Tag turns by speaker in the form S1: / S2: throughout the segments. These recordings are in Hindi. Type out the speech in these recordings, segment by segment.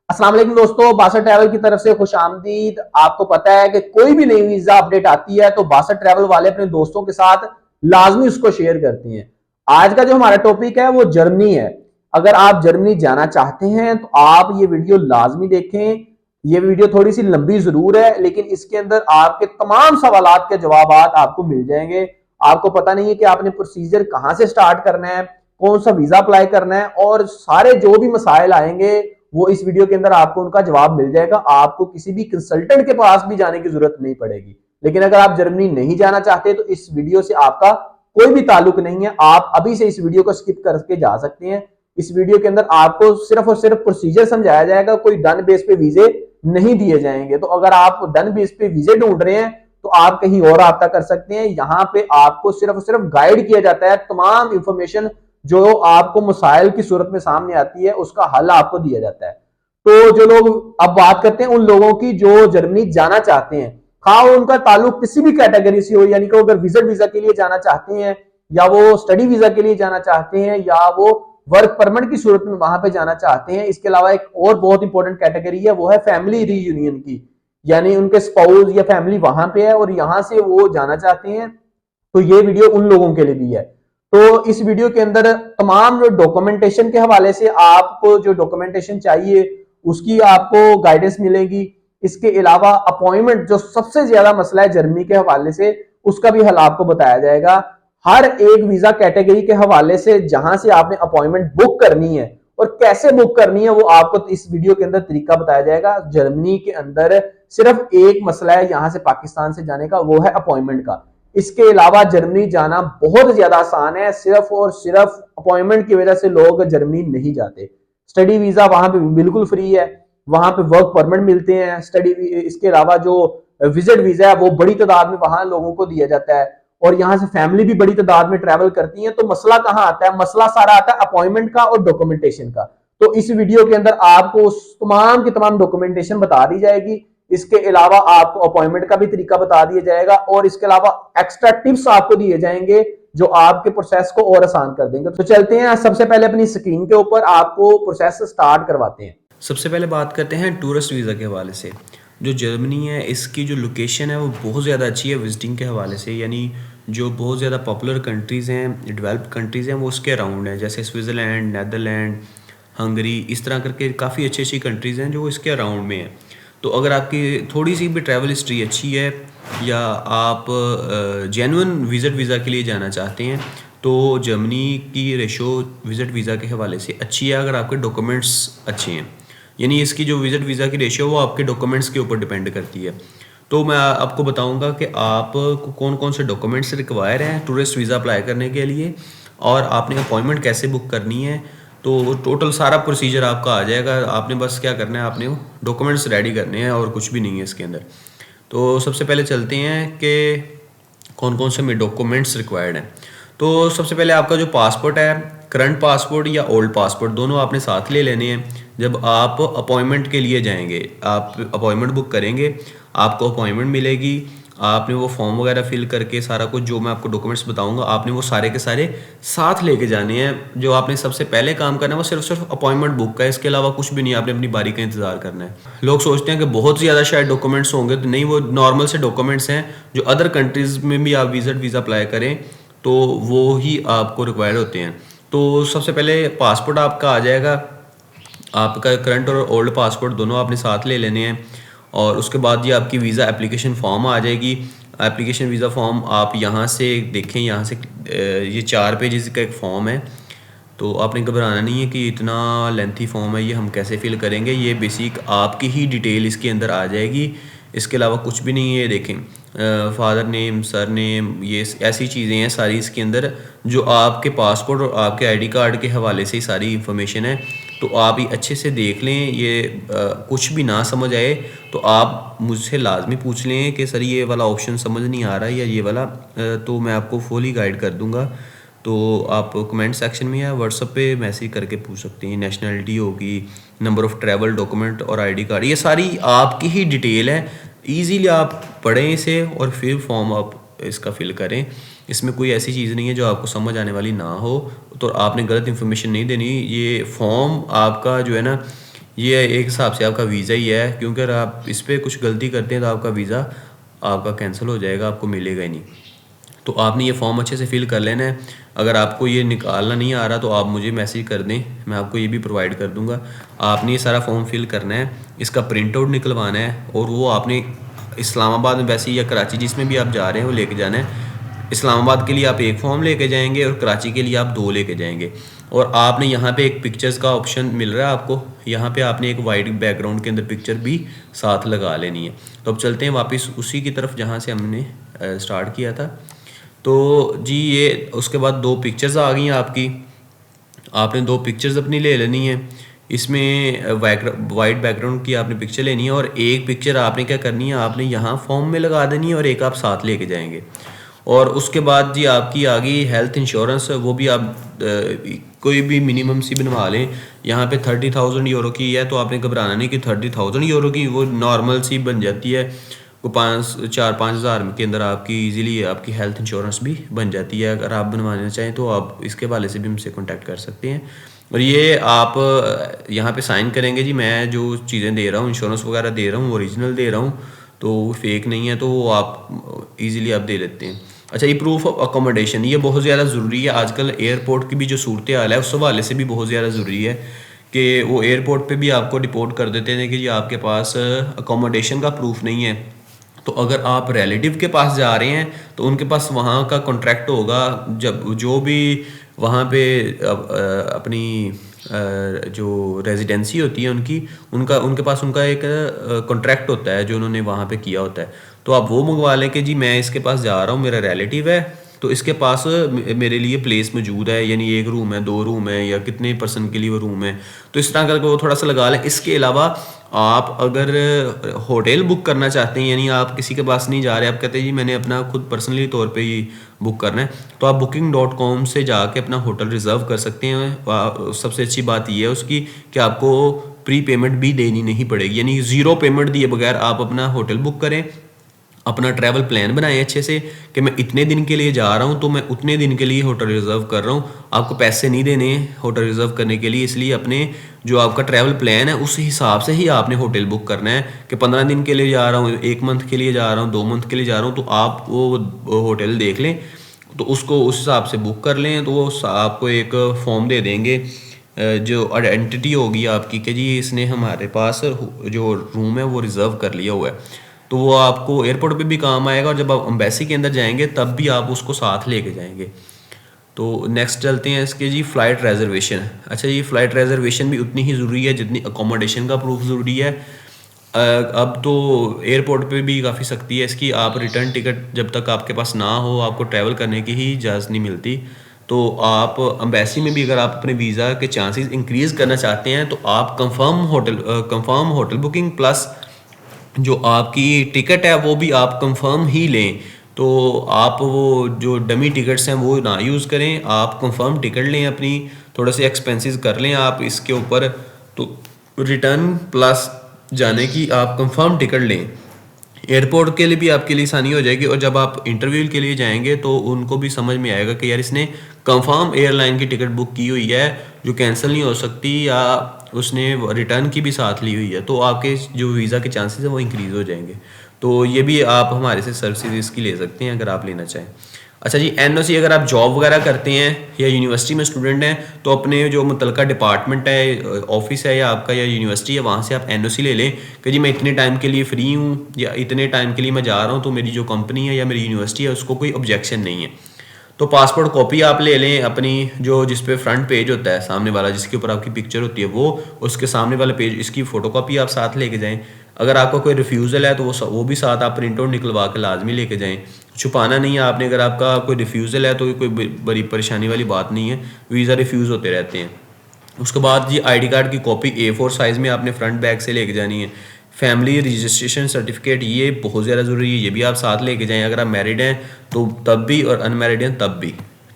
S1: अस्सलाम वालेकुम दोस्तों, बासर ट्रैवल की तरफ से खुश आमदीद। आपको पता है कि कोई भी नई वीजा अपडेट आती है तो बासर ट्रैवल वाले अपने दोस्तों के साथ लाजमी उसको शेयर करते हैं। आज का जो हमारा टॉपिक है वो जर्मनी है। अगर आप जर्मनी जाना चाहते हैं तो आप ये वीडियो लाजमी देखें। ये वीडियो थोड़ी सी लंबी जरूर है लेकिन इसके अंदर आपके तमाम सवालात के जवाब आपको मिल जाएंगे। आपको पता नहीं है कि आपने प्रोसीजर कहां से स्टार्ट करना है, कौन सा वीजा अप्लाई करना है, और सारे जो भी मसाइल आएंगे वो इस वीडियो के अंदर आपको उनका जवाब मिल जाएगा। आपको किसी भी कंसल्टेंट के पास भी जाने की जरूरत नहीं पड़ेगी। लेकिन अगर आप जर्मनी नहीं जाना चाहते तो इस वीडियो से आपका कोई भी ताल्लुक नहीं है। आप अभी से इस वीडियो को स्किप करके जा सकते हैं। इस वीडियो के अंदर आपको सिर्फ और सिर्फ प्रोसीजर समझाया जाएगा, कोई डन बेस पे वीजे नहीं दिए जाएंगे। तो अगर आप डन बेस पे वीजे ढूंढ रहे हैं तो आप कहीं और रब्ता कर सकते हैं। यहाँ पे आपको सिर्फ और सिर्फ गाइड किया जाता है, तमाम इंफॉर्मेशन जो आपको मसाइल की सूरत में सामने आती है उसका हल आपको दिया जाता है। तो जो लोग अब बात करते हैं उन लोगों की जो जर्मनी जाना चाहते हैं, खा उनका ताल्लुक किसी भी कैटेगरी से हो, यानी कि अगर विजिट वीजा के लिए जाना चाहते हैं या वो स्टडी वीजा के लिए जाना चाहते हैं या वो वर्क परमिट की सूरत में वहां पे जाना चाहते हैं। इसके अलावा एक और बहुत इंपॉर्टेंट कैटेगरी है, वो है फैमिली रीयूनियन की, यानी उनके स्पाउस या फैमिली वहां पे है और यहां से वो जाना चाहते हैं। तो ये वीडियो उन लोगों के लिए भी है। तो इस वीडियो के अंदर तमाम जो डॉक्यूमेंटेशन के हवाले से आपको जो डॉक्यूमेंटेशन चाहिए उसकी आपको गाइडेंस मिलेगी। इसके अलावा अपॉइंटमेंट जो सबसे ज्यादा मसला है जर्मनी के हवाले से, उसका भी हल आपको बताया जाएगा। हर एक वीजा कैटेगरी के हवाले से जहां से आपने अपॉइंटमेंट बुक करनी है और कैसे बुक करनी है वो आपको इस वीडियो के अंदर तरीका बताया जाएगा। जर्मनी के अंदर सिर्फ एक मसला है यहां से पाकिस्तान से जाने का, वो है अपॉइंटमेंट का। इसके अलावा जर्मनी जाना बहुत ज्यादा आसान है, सिर्फ और सिर्फ अपॉइंटमेंट की वजह से लोग जर्मनी नहीं जाते। स्टडी वीजा वहां पे बिल्कुल फ्री है, वहां पे वर्क परमिट मिलते हैं। इसके अलावा जो विजिट वीजा है वो बड़ी तादाद में वहां लोगों को दिया जाता है और यहाँ से फैमिली भी बड़ी तादाद में ट्रैवल करती है। तो मसला कहाँ आता है? मसला सारा आता है अपॉइंटमेंट का और डॉक्यूमेंटेशन का। तो इस वीडियो के अंदर आपको तमाम की तमाम डॉक्यूमेंटेशन बता दी जाएगी। इसके अलावा आपको अपॉइंटमेंट का भी तरीका बता दिया जाएगा और इसके अलावा एक्स्ट्रा टिप्स आपको दिए जाएंगे जो आपके प्रोसेस को और आसान कर देंगे। तो चलते हैं सबसे पहले अपनी स्क्रीन के ऊपर आपको प्रोसेस स्टार्ट करवाते हैं।
S2: सबसे पहले बात करते हैं टूरिस्ट वीज़ा के हवाले से। जो जर्मनी है इसकी जो लोकेशन है वो बहुत ज़्यादा अच्छी है विजिटिंग के हवाले से, यानी जो बहुत ज़्यादा पॉपुलर कंट्रीज़ हैं, डेवलप्ड कंट्रीज़ हैं, वो उसके अराउंड हैं, जैसे स्विट्ज़रलैंड, नीदरलैंड, हंगरी, इस तरह करके काफ़ी अच्छी अच्छी कंट्रीज़ हैं जो इसके अराउंड में हैं। तो अगर आपकी थोड़ी सी भी ट्रैवल हिस्ट्री अच्छी है या आप जेन्युइन विज़िट वीज़ा के लिए जाना चाहते हैं तो जर्मनी की रेशो विज़िट वीज़ा के हवाले से अच्छी है अगर आपके डॉक्यूमेंट्स अच्छे हैं। यानी इसकी जो विज़िट वीज़ा की रेशियो वो आपके डॉक्यूमेंट्स के ऊपर डिपेंड करती है। तो मैं आपको बताऊंगा कि आप कौन कौन से डॉक्यूमेंट्स रिक्वायर हैं टूरिस्ट वीज़ा अप्लाई करने के लिए और आपने अपॉइंटमेंट कैसे बुक करनी है। तो टोटल सारा प्रोसीजर आपका आ जाएगा। आपने बस क्या करना है, आपने डॉक्यूमेंट्स रेडी करने हैं और कुछ भी नहीं है इसके अंदर। तो सबसे पहले चलते हैं कि कौन कौन से में डॉक्यूमेंट्स रिक्वायर्ड हैं। तो सबसे पहले आपका जो पासपोर्ट है, करंट पासपोर्ट या ओल्ड पासपोर्ट, दोनों आपने साथ ले लेने हैं। जब आप अपॉइंटमेंट के लिए जाएंगे, आप अपॉइंटमेंट बुक करेंगे, आपको अपॉइंटमेंट मिलेगी, आपने वो फॉर्म वगैरह फिल करके सारा कुछ जो मैं आपको डॉक्यूमेंट्स बताऊंगा आपने वो सारे के सारे साथ लेके जाने हैं। जो आपने सबसे पहले काम करना है वो सिर्फ अपॉइंटमेंट बुक का है, इसके अलावा कुछ भी नहीं, आपने अपनी बारी का इंतजार करना है। लोग सोचते हैं कि बहुत ज़्यादा शायद डॉक्यूमेंट्स होंगे, तो नहीं, वो नॉर्मल से डॉक्यूमेंट्स हैं जो अदर कंट्रीज़ में भी आप विजिट वीज़ा अप्लाई करें तो वो ही आपको रिक्वायर्ड होते हैं। तो सबसे पहले पासपोर्ट आपका आ जाएगा, आपका करंट और ओल्ड पासपोर्ट दोनों आपने साथ ले लेने हैं। और उसके बाद ये आपकी वीज़ा एप्लीकेशन फ़ॉर्म आ जाएगी। एप्लीकेशन वीज़ा फॉर्म आप यहाँ से देखें, यहाँ से ये 4 पेजेस का एक फ़ॉर्म है। तो आपने घबराना नहीं है कि इतना लेंथी फॉर्म है, ये हम कैसे फिल करेंगे। ये बेसिक आपकी ही डिटेल इसके अंदर आ जाएगी, इसके अलावा कुछ भी नहीं है। देखें, फादर नेम, सर नेम, ये ऐसी चीज़ें हैं सारी इसके अंदर जो आपके पासपोर्ट और आपके आईडी कार्ड के हवाले से सारी इंफॉर्मेशन है। तो आप ये अच्छे से देख लें। ये कुछ भी ना समझ आए तो आप मुझसे लाजमी पूछ लें कि सर ये वाला ऑप्शन समझ नहीं आ रहा है या ये वाला, तो मैं आपको फुली गाइड कर दूंगा। तो आप कमेंट सेक्शन में या व्हाट्सएप पे मैसेज करके पूछ सकते हैं। नेशनलिटी होगी, नंबर ऑफ़ ट्रैवल डॉक्यूमेंट और आईडी कार्ड, ये सारी आपकी ही डिटेल है। इजीली आप पढ़ें इसे और फिर फॉर्म आप इसका फिल करें। इसमें कोई ऐसी चीज़ नहीं है जो आपको समझ आने वाली ना हो, तो आपने गलत इन्फॉर्मेशन नहीं देनी। ये फॉर्म आपका जो है ना, ये एक हिसाब से आपका वीज़ा ही है, क्योंकि अगर आप इस पर कुछ गलती करते हैं तो आपका वीज़ा आपका कैंसिल हो जाएगा, आपको मिलेगा ही नहीं। तो आपने ये फॉर्म अच्छे से फिल कर लेना है। अगर आपको ये निकालना नहीं आ रहा तो आप मुझे मैसेज कर दें, मैं आपको ये भी प्रोवाइड कर दूंगा। आपने ये सारा फॉर्म फिल करना है, इसका प्रिंट आउट निकलवाना है और वो आपने इस्लामाबाद में वैसे या कराची जिसमें भी आप जा रहे हैं वो लेके जाना है। इस्लामाबाद के लिए आप एक फॉर्म लेके जाएंगे और कराची के लिए आप 2 लेके जाएंगे। और आपने यहाँ पे एक पिक्चर्स का ऑप्शन मिल रहा है आपको, यहाँ पे आपने एक वाइट बैकग्राउंड के अंदर पिक्चर भी साथ लगा लेनी है। तो अब चलते हैं वापस उसी की तरफ जहाँ से हमने स्टार्ट किया था। तो जी ये उसके बाद 2 पिक्चर्स आ गई हैं आपकी, आपने 2 पिक्चर्स अपनी ले लेनी है। इसमें वाइट बैकग्राउंड की आपने पिक्चर लेनी है और एक पिक्चर आपने क्या करनी है, आपने यहाँ फॉर्म में लगा देनी है और एक आप साथ लेके जाएंगे। और उसके बाद जी आपकी आ गई हेल्थ इंश्योरेंस, वो भी आप कोई भी मिनिमम सी बनवा लें। यहाँ पे 30,000 यूरो की है तो आपने घबराना नहीं कि 30,000 यूरो की, वो नॉर्मल सी बन जाती है। वो 4-5 हज़ार के अंदर आपकी इजीली आपकी हेल्थ इंश्योरेंस भी बन जाती है। अगर आप बनवाना चाहें तो आप इसके हवाले से भी हमसे कांटेक्ट कर सकते हैं। और ये आप यहाँ पे साइन करेंगे जी, मैं जो चीज़ें दे रहा हूँ इंश्योरेंस वगैरह दे रहा हूँ ओरिजिनल दे रहा हूँ, तो फेक नहीं है, तो वो आप इजीली आप दे लेते हैं। अच्छा, ये प्रूफ ऑफ अकोमोडेशन, ये बहुत ज़्यादा ज़रूरी है। आजकल एयरपोर्ट की भी जो सूरत हाल है उस हवाले से भी बहुत ज़्यादा ज़रूरी है कि वो एयरपोर्ट पे भी आपको रिपोर्ट कर देते हैं कि जी आपके पास अकोमोडेशन का प्रूफ नहीं है। तो अगर आप रिलेटिव के पास जा रहे हैं तो उनके पास वहाँ का कॉन्ट्रैक्ट होगा, जब जो भी वहाँ पे अपनी जो रेजिडेंसी होती है उनके पास उनका एक कॉन्ट्रैक्ट होता है जो उन्होंने वहाँ पे किया होता है। तो आप वो मंगवा लें कि जी मैं इसके पास जा रहा हूँ, मेरा रिलेटिव है तो इसके पास मेरे लिए प्लेस मौजूद है, यानी 1 रूम है, 2 रूम है, या कितने पर्सन के लिए वो रूम है, तो इस तरह करके वो थोड़ा सा लगा लें। इसके अलावा आप अगर होटल बुक करना चाहते हैं, यानी आप किसी के पास नहीं जा रहे, आप कहते हैं जी मैंने अपना खुद पर्सनली तौर पे ही बुक करना है, तो आप booking.com से जाके अपना होटल रिज़र्व कर सकते हैं। सबसे अच्छी बात यह है उसकी कि आपको प्री पेमेंट भी देनी नहीं पड़ेगी, यानी 0 पेमेंट दिए बगैर आप अपना होटल बुक करें। अपना ट्रैवल प्लान बनाएं अच्छे से कि मैं इतने दिन के लिए जा रहा हूँ तो मैं उतने दिन के लिए होटल रिज़र्व कर रहा हूँ। आपको पैसे नहीं देने होटल रिज़र्व करने के लिए, इसलिए अपने जो आपका ट्रैवल प्लान है उस हिसाब से ही आपने होटल बुक करना है कि 15 दिन के लिए जा रहा हूँ, 1 मंथ के लिए जा रहा हूँ, 2 मंथ के लिए जा रहा हूँ, तो आप वो होटल देख लें, तो उसको उस हिसाब से बुक कर लें। तो वो आपको एक फॉर्म दे देंगे जो आइडेंटिटी होगी आपकी कि जी इसने हमारे पास जो रूम है वो रिज़र्व कर लिया हुआ है, तो वो आपको एयरपोर्ट पे भी काम आएगा और जब आप एम्बेसी के अंदर जाएंगे तब भी आप उसको साथ लेके जाएंगे। तो नेक्स्ट चलते हैं इसके जी फ़्लाइट रिजर्वेशन। अच्छा, ये फ़्लाइट रिजर्वेशन भी उतनी ही ज़रूरी है जितनी अकोमोडेशन का प्रूफ ज़रूरी है। अब तो एयरपोर्ट पे भी काफ़ी सख्ती है इसकी, आप रिटर्न टिकट जब तक आपके पास ना हो आपको ट्रैवल करने की ही इजाज़त नहीं मिलती। तो आप एम्बेसी में भी अगर आप अपने वीज़ा के चांसेस इंक्रीज़ करना चाहते हैं तो आप कंफर्म होटल बुकिंग प्लस जो आपकी टिकट है वो भी आप कंफर्म ही लें। तो आप वो जो डमी टिकट्स हैं वो ना यूज़ करें, आप कंफर्म टिकट लें, अपनी थोड़े से एक्सपेंसेस कर लें आप इसके ऊपर। तो रिटर्न प्लस जाने की आप कंफर्म टिकट लें, एयरपोर्ट के लिए भी आपके लिए आसानी हो जाएगी। और जब आप इंटरव्यू के लिए जाएंगे तो उनको भी समझ में आएगा कि यार इसने कंफर्म एयरलाइन की टिकट बुक की हुई है जो कैंसिल नहीं हो सकती, या उसने रिटर्न की भी साथ ली हुई है, तो आपके जो वीज़ा के चांसेस हैं वो इंक्रीज़ हो जाएंगे। तो ये भी आप हमारे से सर्विसेज इसकी ले सकते हैं अगर आप लेना चाहें। अच्छा जी, एनओसी अगर आप जॉब वगैरह करते हैं या यूनिवर्सिटी में स्टूडेंट हैं तो अपने जो मुतलका डिपार्टमेंट है, ऑफिस है या आपका या यूनिवर्सिटी है, वहाँ से आप एनओसी ले लें कि जी मैं इतने टाइम के लिए फ्री हूँ या इतने टाइम के लिए मैं जा रहा हूँ, तो मेरी जो कंपनी है या मेरी यूनिवर्सिटी है उसको कोई ऑब्जेक्शन नहीं है। तो पासपोर्ट कॉपी आप ले लें अपनी, जो जिस पे फ्रंट पेज होता है सामने वाला जिसके ऊपर आपकी पिक्चर होती है वो, उसके सामने वाला पेज इसकी फ़ोटोकॉपी आप साथ लेके जाएं। अगर आपका कोई रिफ्यूज़ल है तो वो भी साथ आप प्रिंट आउट निकलवा के लाजमी लेके जाएं, छुपाना नहीं है आपने। अगर आपका कोई रिफ्यूज़ल है तो कोई बड़ी परेशानी वाली बात नहीं है, वीज़ा रिफ्यूज़ होते रहते हैं। उसके बाद जी आईडी कार्ड की कॉपी A4 साइज़ में आपने फ्रंट बैक से लेके जानी है। फैमिली रजिस्ट्रेशन सर्टिफिकेट ये बहुत ज़्यादा ज़रूरी है, ये भी आप साथ लेके जाएं। अगर आप मैरिड हैं तो तब भी, और अनमैरिड हैं तब भी।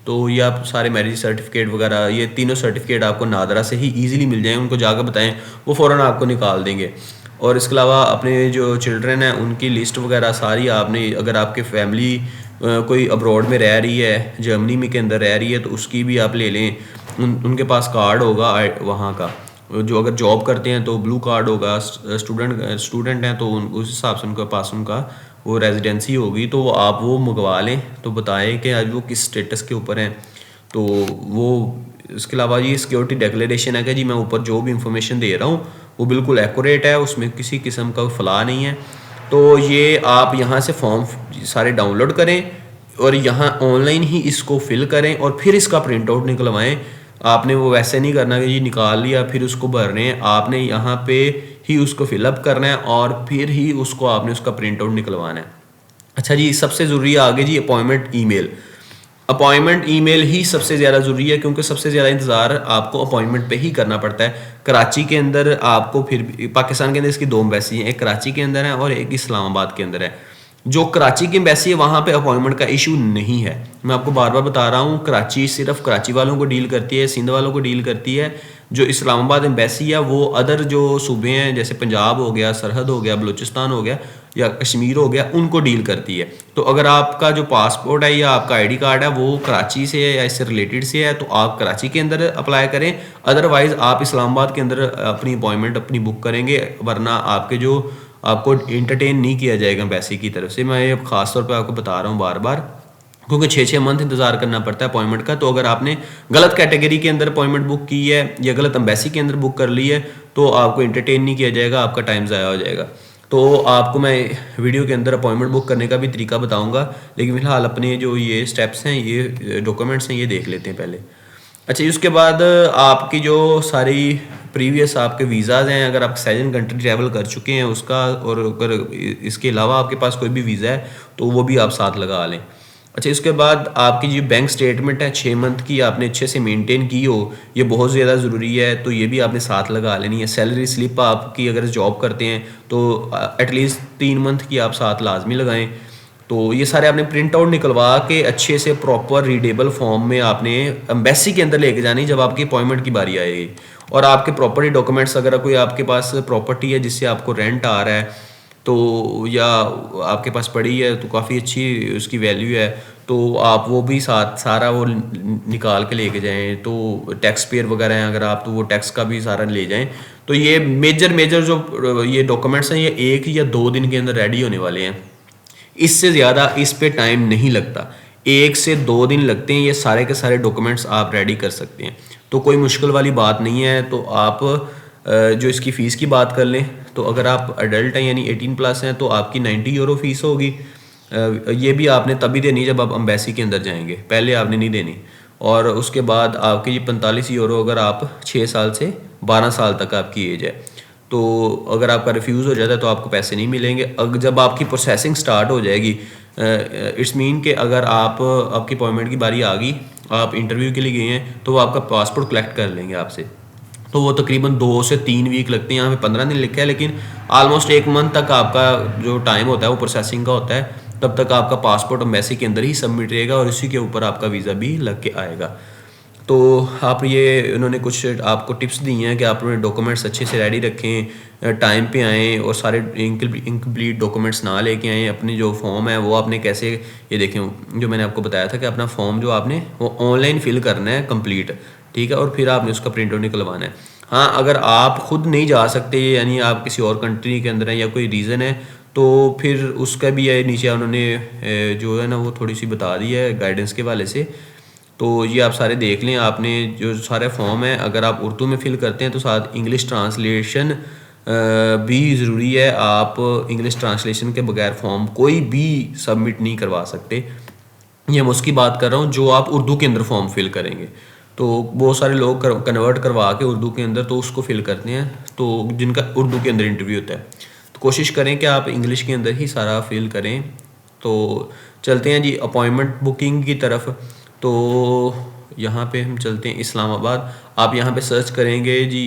S2: तो ये आप सारे मैरिज सर्टिफिकेट वगैरह ये तीनों सर्टिफिकेट आपको नादरा से ही ईजिली मिल जाएँ, उनको जाकर बताएं वो फ़ौरन आपको निकाल देंगे। और इसके अलावा अपने जो चिल्ड्रन हैं उनकी लिस्ट वगैरह सारी आपने, अगर आपके फैमिली कोई अब्रॉड में रह रही है, जर्मनी में के अंदर रह रही है, तो उसकी भी आप ले लें, उनके पास कार्ड होगा वहाँ का। जो अगर जॉब करते हैं तो ब्लू कार्ड होगा, स्टूडेंट हैं तो उस हिसाब से उनके पास उनका वो रेजिडेंसी होगी, तो आप वो मंगवा लें। तो बताएं कि आज वो किस स्टेटस के ऊपर हैं। तो वो इसके अलावा ये सिक्योरिटी डिक्लेरेशन है कि जी मैं ऊपर जो भी इंफॉर्मेशन दे रहा हूँ वो बिल्कुल एक्यूरेट है, उसमें किसी किस्म का फला नहीं है। तो ये आप यहाँ से फॉर्म सारे डाउनलोड करें और यहाँ ऑनलाइन ही इसको फिल करें और फिर इसका प्रिंट आउट निकलवाएं। आपने वो वैसे नहीं करना कि जी निकाल लिया फिर उसको भरने हैं, आपने यहाँ पे ही उसको फिलअप करना है और फिर ही उसको आपने उसका प्रिंट आउट निकलवाना है। अच्छा जी, सबसे ज़रूरी है आगे जी अपॉइंटमेंट ईमेल। अपॉइंटमेंट ईमेल ही सबसे ज़्यादा ज़रूरी है क्योंकि सबसे ज़्यादा इंतज़ार आपको अपॉइंटमेंट पे ही करना पड़ता है। कराची के अंदर आपको फिर पाकिस्तान के अंदर इसकी 2 एम्बेसी हैं, एक कराची के अंदर है और एक इस्लामाबाद के अंदर है। जो कराची की एम्बेसी है वहाँ पे अपॉइंटमेंट का इशू नहीं है। मैं आपको बार बार बता रहा हूँ, कराची सिर्फ कराची वालों को डील करती है, सिंध वालों को डील करती है। जो इस्लामाबाद एम्बेसी है वो अदर जो सूबे हैं जैसे पंजाब हो गया, सरहद हो गया, बलूचिस्तान हो गया या कश्मीर हो गया, उनको डील करती है। तो अगर आपका जो पासपोर्ट है या आपका आईडी कार्ड है वो कराची से है या इससे रिलेटेड से है तो आप कराची के अंदर अप्लाई करें। अदरवाइज़ आप इस्लामाबाद के अंदर अपनी अपॉइंटमेंट अपनी बुक करेंगे, वरना आपके जो आपको इंटरटेन नहीं किया जाएगा एम्बेसी की तरफ से। मैं ये ख़ास तौर पे आपको बता रहा हूँ बार बार, क्योंकि 6-6 मंथ इंतज़ार करना पड़ता है अपॉइंटमेंट का। तो अगर आपने गलत कैटेगरी के अंदर अपॉइंटमेंट बुक की है या गलत एम्बेसी के अंदर बुक कर ली है तो आपको इंटरटेन नहीं किया जाएगा, आपका टाइम ज़ाया हो जाएगा। तो आपको मैं वीडियो के अंदर अपॉइंटमेंट बुक करने का भी तरीका बताऊंगा, लेकिन फ़िलहाल अपने जो ये स्टेप्स हैं, ये डॉक्यूमेंट्स हैं, ये देख लेते हैं पहले। अच्छा, उसके बाद आपकी जो सारी प्रीवियस आपके वीज़ाज़ हैं, अगर आप सैजन कंट्री ट्रैवल कर चुके हैं उसका, और अगर इसके अलावा आपके पास कोई भी वीज़ा है तो वो भी आप साथ लगा लें। अच्छा, इसके बाद आपकी जो बैंक स्टेटमेंट है 6 मंथ की आपने अच्छे से मेंटेन की हो, ये बहुत ज़्यादा ज़रूरी है, तो ये भी आपने साथ लगा लेनी है। सैलरी स्लिप आपकी अगर जॉब करते हैं तो एटलीस्ट 3 मंथ की आप साथ लाजमी लगाएं। तो ये सारे आपने प्रिंट आउट निकलवा के अच्छे से प्रॉपर रीडेबल फॉर्म में आपने एम्बेसी के अंदर लेके जानी जब आपकी अपॉइंटमेंट की बारी आएगी। और आपके प्रॉपर्टी डॉक्यूमेंट्स, अगर कोई आपके पास प्रॉपर्टी है जिससे आपको रेंट आ रहा है तो या आपके पास पड़ी है तो काफ़ी अच्छी उसकी वैल्यू है, तो आप वो भी साथ सारा वो निकाल के लेके जाएं। तो टैक्स पेयर वगैरह हैं अगर आप, तो वो टैक्स का भी सारा ले जाएं। तो ये मेजर जो ये डॉक्यूमेंट्स हैं ये 1 या 2 दिन के अंदर रेडी होने वाले हैं। इससे ज़्यादा इस पे टाइम नहीं लगता, 1 से 2 दिन लगते हैं, ये सारे के सारे डॉक्यूमेंट्स आप रेडी कर सकते हैं। तो कोई मुश्किल वाली बात नहीं है। तो आप जो इसकी फ़ीस की बात कर लें तो अगर आप अडल्ट हैं यानी 18+ हैं तो आपकी 90 यूरो फ़ीस होगी। ये भी आपने तभी देनी जब आप एम्बेसी के अंदर जाएंगे, पहले आपने नहीं देनी। और उसके बाद आपकी ये 45 यूरो अगर आप 6 साल से 12 साल तक आपकी एज है। तो अगर आपका रिफ्यूज़ हो जाता है तो आपको पैसे नहीं मिलेंगे। अगर जब आपकी प्रोसेसिंग स्टार्ट हो जाएगी, इट्स मीन कि अगर आपकी अपॉइंटमेंट की बारी आ गई, आप इंटरव्यू के लिए गए हैं तो वो आपका पासपोर्ट कलेक्ट कर लेंगे आपसे। तो वो तकरीबन 2 से 3 वीक लगते हैं, यहाँ पे 15 दिन लिखा है, लेकिन आलमोस्ट 1 मंथ तक आपका जो टाइम होता है वो प्रोसेसिंग का होता है। तब तक आपका पासपोर्ट एम्बेसी के अंदर ही सबमिट रहेगा और इसी के ऊपर आपका वीज़ा भी लग के आएगा। तो आप ये उन्होंने कुछ आपको टिप्स दी हैं कि आप अपने डॉक्यूमेंट्स अच्छे से रेडी रखें, टाइम पे आएँ और सारे इनकम्प्लीट डॉक्यूमेंट्स ना लेके आएँ। अपनी जो फॉर्म है वो आपने कैसे, ये देखें जो मैंने आपको बताया था कि अपना फॉर्म जो आपने वो ऑनलाइन फिल करना है कंप्लीट, ठीक है, और फिर आपने उसका प्रिंट आउट निकलवाना है। हाँ, अगर आप खुद नहीं जा सकते यानी आप किसी और कंट्री के अंदर हैं या कोई रीज़न है तो फिर उसका भी है नीचे उन्होंने जो है ना वो थोड़ी सी बता दी है गाइडेंस के वाले से। तो ये आप सारे देख लें। आपने जो सारे फॉर्म है अगर आप उर्दू में फिल करते हैं तो साथ इंग्लिश ट्रांसलेशन भी ज़रूरी है। आप इंग्लिश ट्रांसलेशन के बगैर फॉर्म कोई भी सबमिट नहीं करवा सकते। ये मैं उसकी बात कर रहा हूँ जो आप उर्दू के अंदर फॉर्म फिल करेंगे। तो बहुत सारे लोग कन्वर्ट करवा के उर्दू के अंदर तो उसको फिल करते हैं, तो जिनका उर्दू के अंदर इंटरव्यू होता है। तो कोशिश करें कि आप इंग्लिश के अंदर ही सारा फिल करें। तो चलते हैं जी अपॉइंटमेंट बुकिंग की तरफ। तो यहाँ पे हम चलते हैं इस्लामाबाद। आप यहाँ पे सर्च करेंगे जी,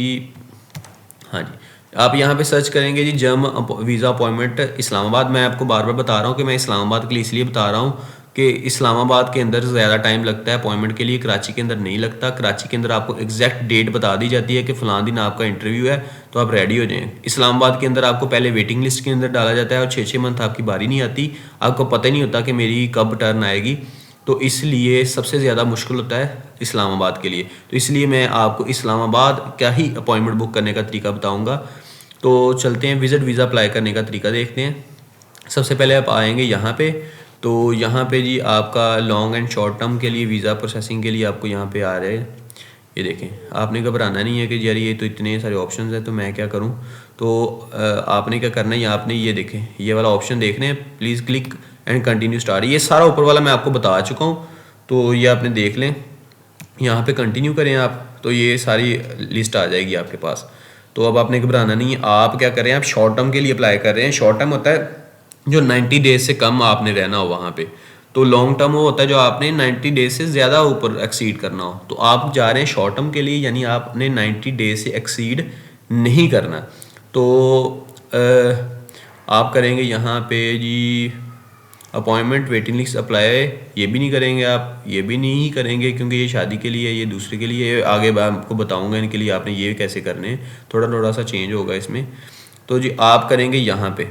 S2: हाँ जी, आप यहाँ पे सर्च करेंगे जी जम वीज़ा अपॉइंटमेंट इस्लामाबाद। मैं आपको बार बार बता रहा हूँ कि मैं इस्लामाबाद के लिए इसलिए बता रहा हूँ कि इस्लामाबाद के अंदर ज़्यादा टाइम लगता है अपॉइंटमेंट के लिए, कराची के अंदर नहीं लगता। कराची के अंदर आपको एग्जैक्ट डेट बता दी जाती है कि फ़लाँ दिन आपका इंटरव्यू है, तो आप रेडी हो जाएं। इस्लामाबाद के अंदर आपको पहले वेटिंग लिस्ट के अंदर डाला जाता है और 6-6 मंथ आपकी बारी नहीं आती, आपको पता ही नहीं होता कि मेरी कब टर्न आएगी। तो इसलिए सबसे ज़्यादा मुश्किल होता है इस्लामाबाद के लिए। तो इसलिए मैं आपको इस्लामाबाद का ही अपॉइंटमेंट बुक करने का तरीका बताऊँगा। तो चलते हैं विज़िट वीज़ा अप्लाई करने का तरीका देखते हैं। सबसे पहले आप आएंगे यहाँ पे, तो यहाँ पे जी आपका लॉन्ग एंड शॉर्ट टर्म के लिए वीज़ा प्रोसेसिंग के लिए आपको यहाँ पे आ रहे हैं। ये देखें, आपने घबराना नहीं है कि यार ये तो इतने सारे ऑप्शंस हैं तो मैं क्या करूँ। तो आपने क्या करना है, आपने ये देखें ये वाला ऑप्शन देखना है, please click and continue start. ये सारा ऊपर वाला मैं आपको बता चुका हूँ, तो ये आपने देख लें। यहाँ पे कंटिन्यू करें आप, तो ये सारी लिस्ट आ जाएगी आपके पास। तो अब आपने घबराना नहीं है। आप क्या करें, आप शॉर्ट टर्म के लिए अप्लाई कर रहे हैं। शॉर्ट टर्म होता है जो 90 डेज से कम आपने रहना हो वहाँ पे। तो लॉन्ग टर्म वो होता है जो आपने 90 डेज से ज़्यादा ऊपर एक्सीड करना हो। तो आप जा रहे हैं शॉर्ट टर्म के लिए, यानी आपने 90 डेज से एक्सीड नहीं करना। तो आप करेंगे यहाँ पे जी अपॉइंटमेंट वेटिंग लिस्ट अप्लाई, ये भी नहीं करेंगे आप, ये भी नहीं करेंगे क्योंकि ये शादी के लिए, ये दूसरे के लिए, आगे मैं आपको बताऊंगा इनके लिए आपने ये कैसे करने हैं, थोड़ा थोड़ा सा चेंज होगा इसमें। तो जी आप करेंगे यहाँ पे,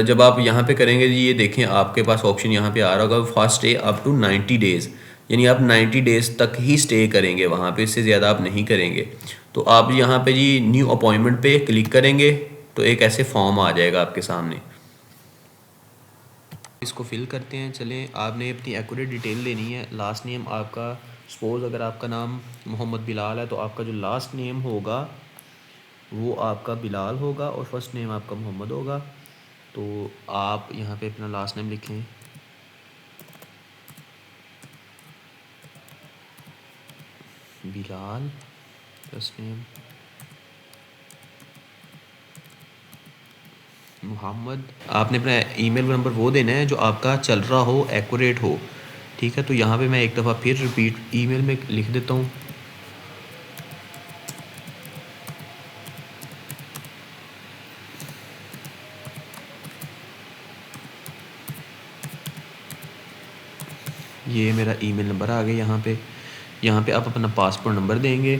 S2: जब आप यहाँ पे करेंगे जी ये देखें आपके पास ऑप्शन यहाँ पे आ रहा होगा fast stay up to 90 days, यानी आप 90 डेज़ तक ही स्टे करेंगे वहाँ पे, इससे ज़्यादा आप नहीं करेंगे। तो आप यहाँ पे जी न्यू अपॉइंटमेंट पे क्लिक करेंगे तो एक ऐसे फॉर्म आ जाएगा आपके सामने, इसको फिल करते हैं। चलें, आपने अपनी एक्यूरेट डिटेल देनी है। लास्ट नेम आपका, सपोज़ अगर आपका नाम मोहम्मद बिलाल है तो आपका जो लास्ट नेम होगा वो आपका बिलाल होगा और फर्स्ट नेम आपका मोहम्मद होगा। तो आप यहाँ पे अपना लास्ट नेम लिखें, बिलाल, फर्स्ट नेम मोहम्मद। आपने अपना ईमेल नंबर वो देना है जो आपका चल रहा हो, एक्यूरेट हो, ठीक है। तो यहाँ पे मैं एक दफ़ा फिर रिपीट ईमेल में लिख देता हूँ, ये मेरा ईमेल नंबर आ गया। यहाँ पे आप अपना पासपोर्ट नंबर देंगे।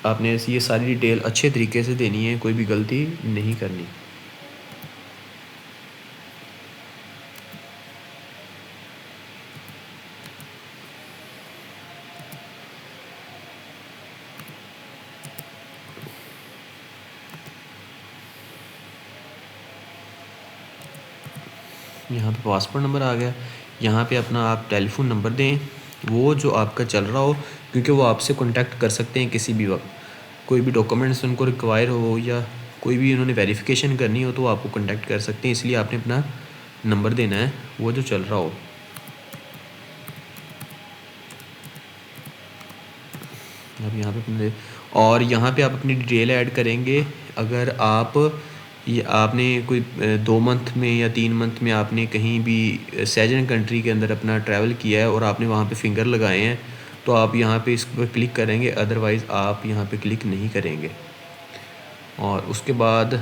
S2: आपने ये सारी डिटेल अच्छे तरीके से देनी है, कोई भी गलती नहीं करनी। यहाँ पे पासपोर्ट नंबर आ गया। यहाँ पे अपना आप टेलीफोन नंबर दें वो जो आपका चल रहा हो, क्योंकि वो आपसे कांटेक्ट कर सकते हैं किसी भी वक्त, कोई भी डॉक्यूमेंट्स उनको रिक्वायर हो या कोई भी उन्होंने वेरिफिकेशन करनी हो तो वो आपको कांटेक्ट कर सकते हैं। इसलिए आपने अपना नंबर देना है वो जो चल रहा हो। अब यहाँ पे अपने, और यहाँ पे आप अपनी डिटेल ऐड करेंगे। अगर आप ये आपने कोई 2 मंथ में या 3 मंथ में आपने कहीं भी सैजन कंट्री के अंदर अपना ट्रैवल किया है और आपने वहाँ पे फिंगर लगाए हैं तो आप यहाँ पे इस पर क्लिक करेंगे, अदरवाइज़ आप यहाँ पे क्लिक नहीं करेंगे। और उसके बाद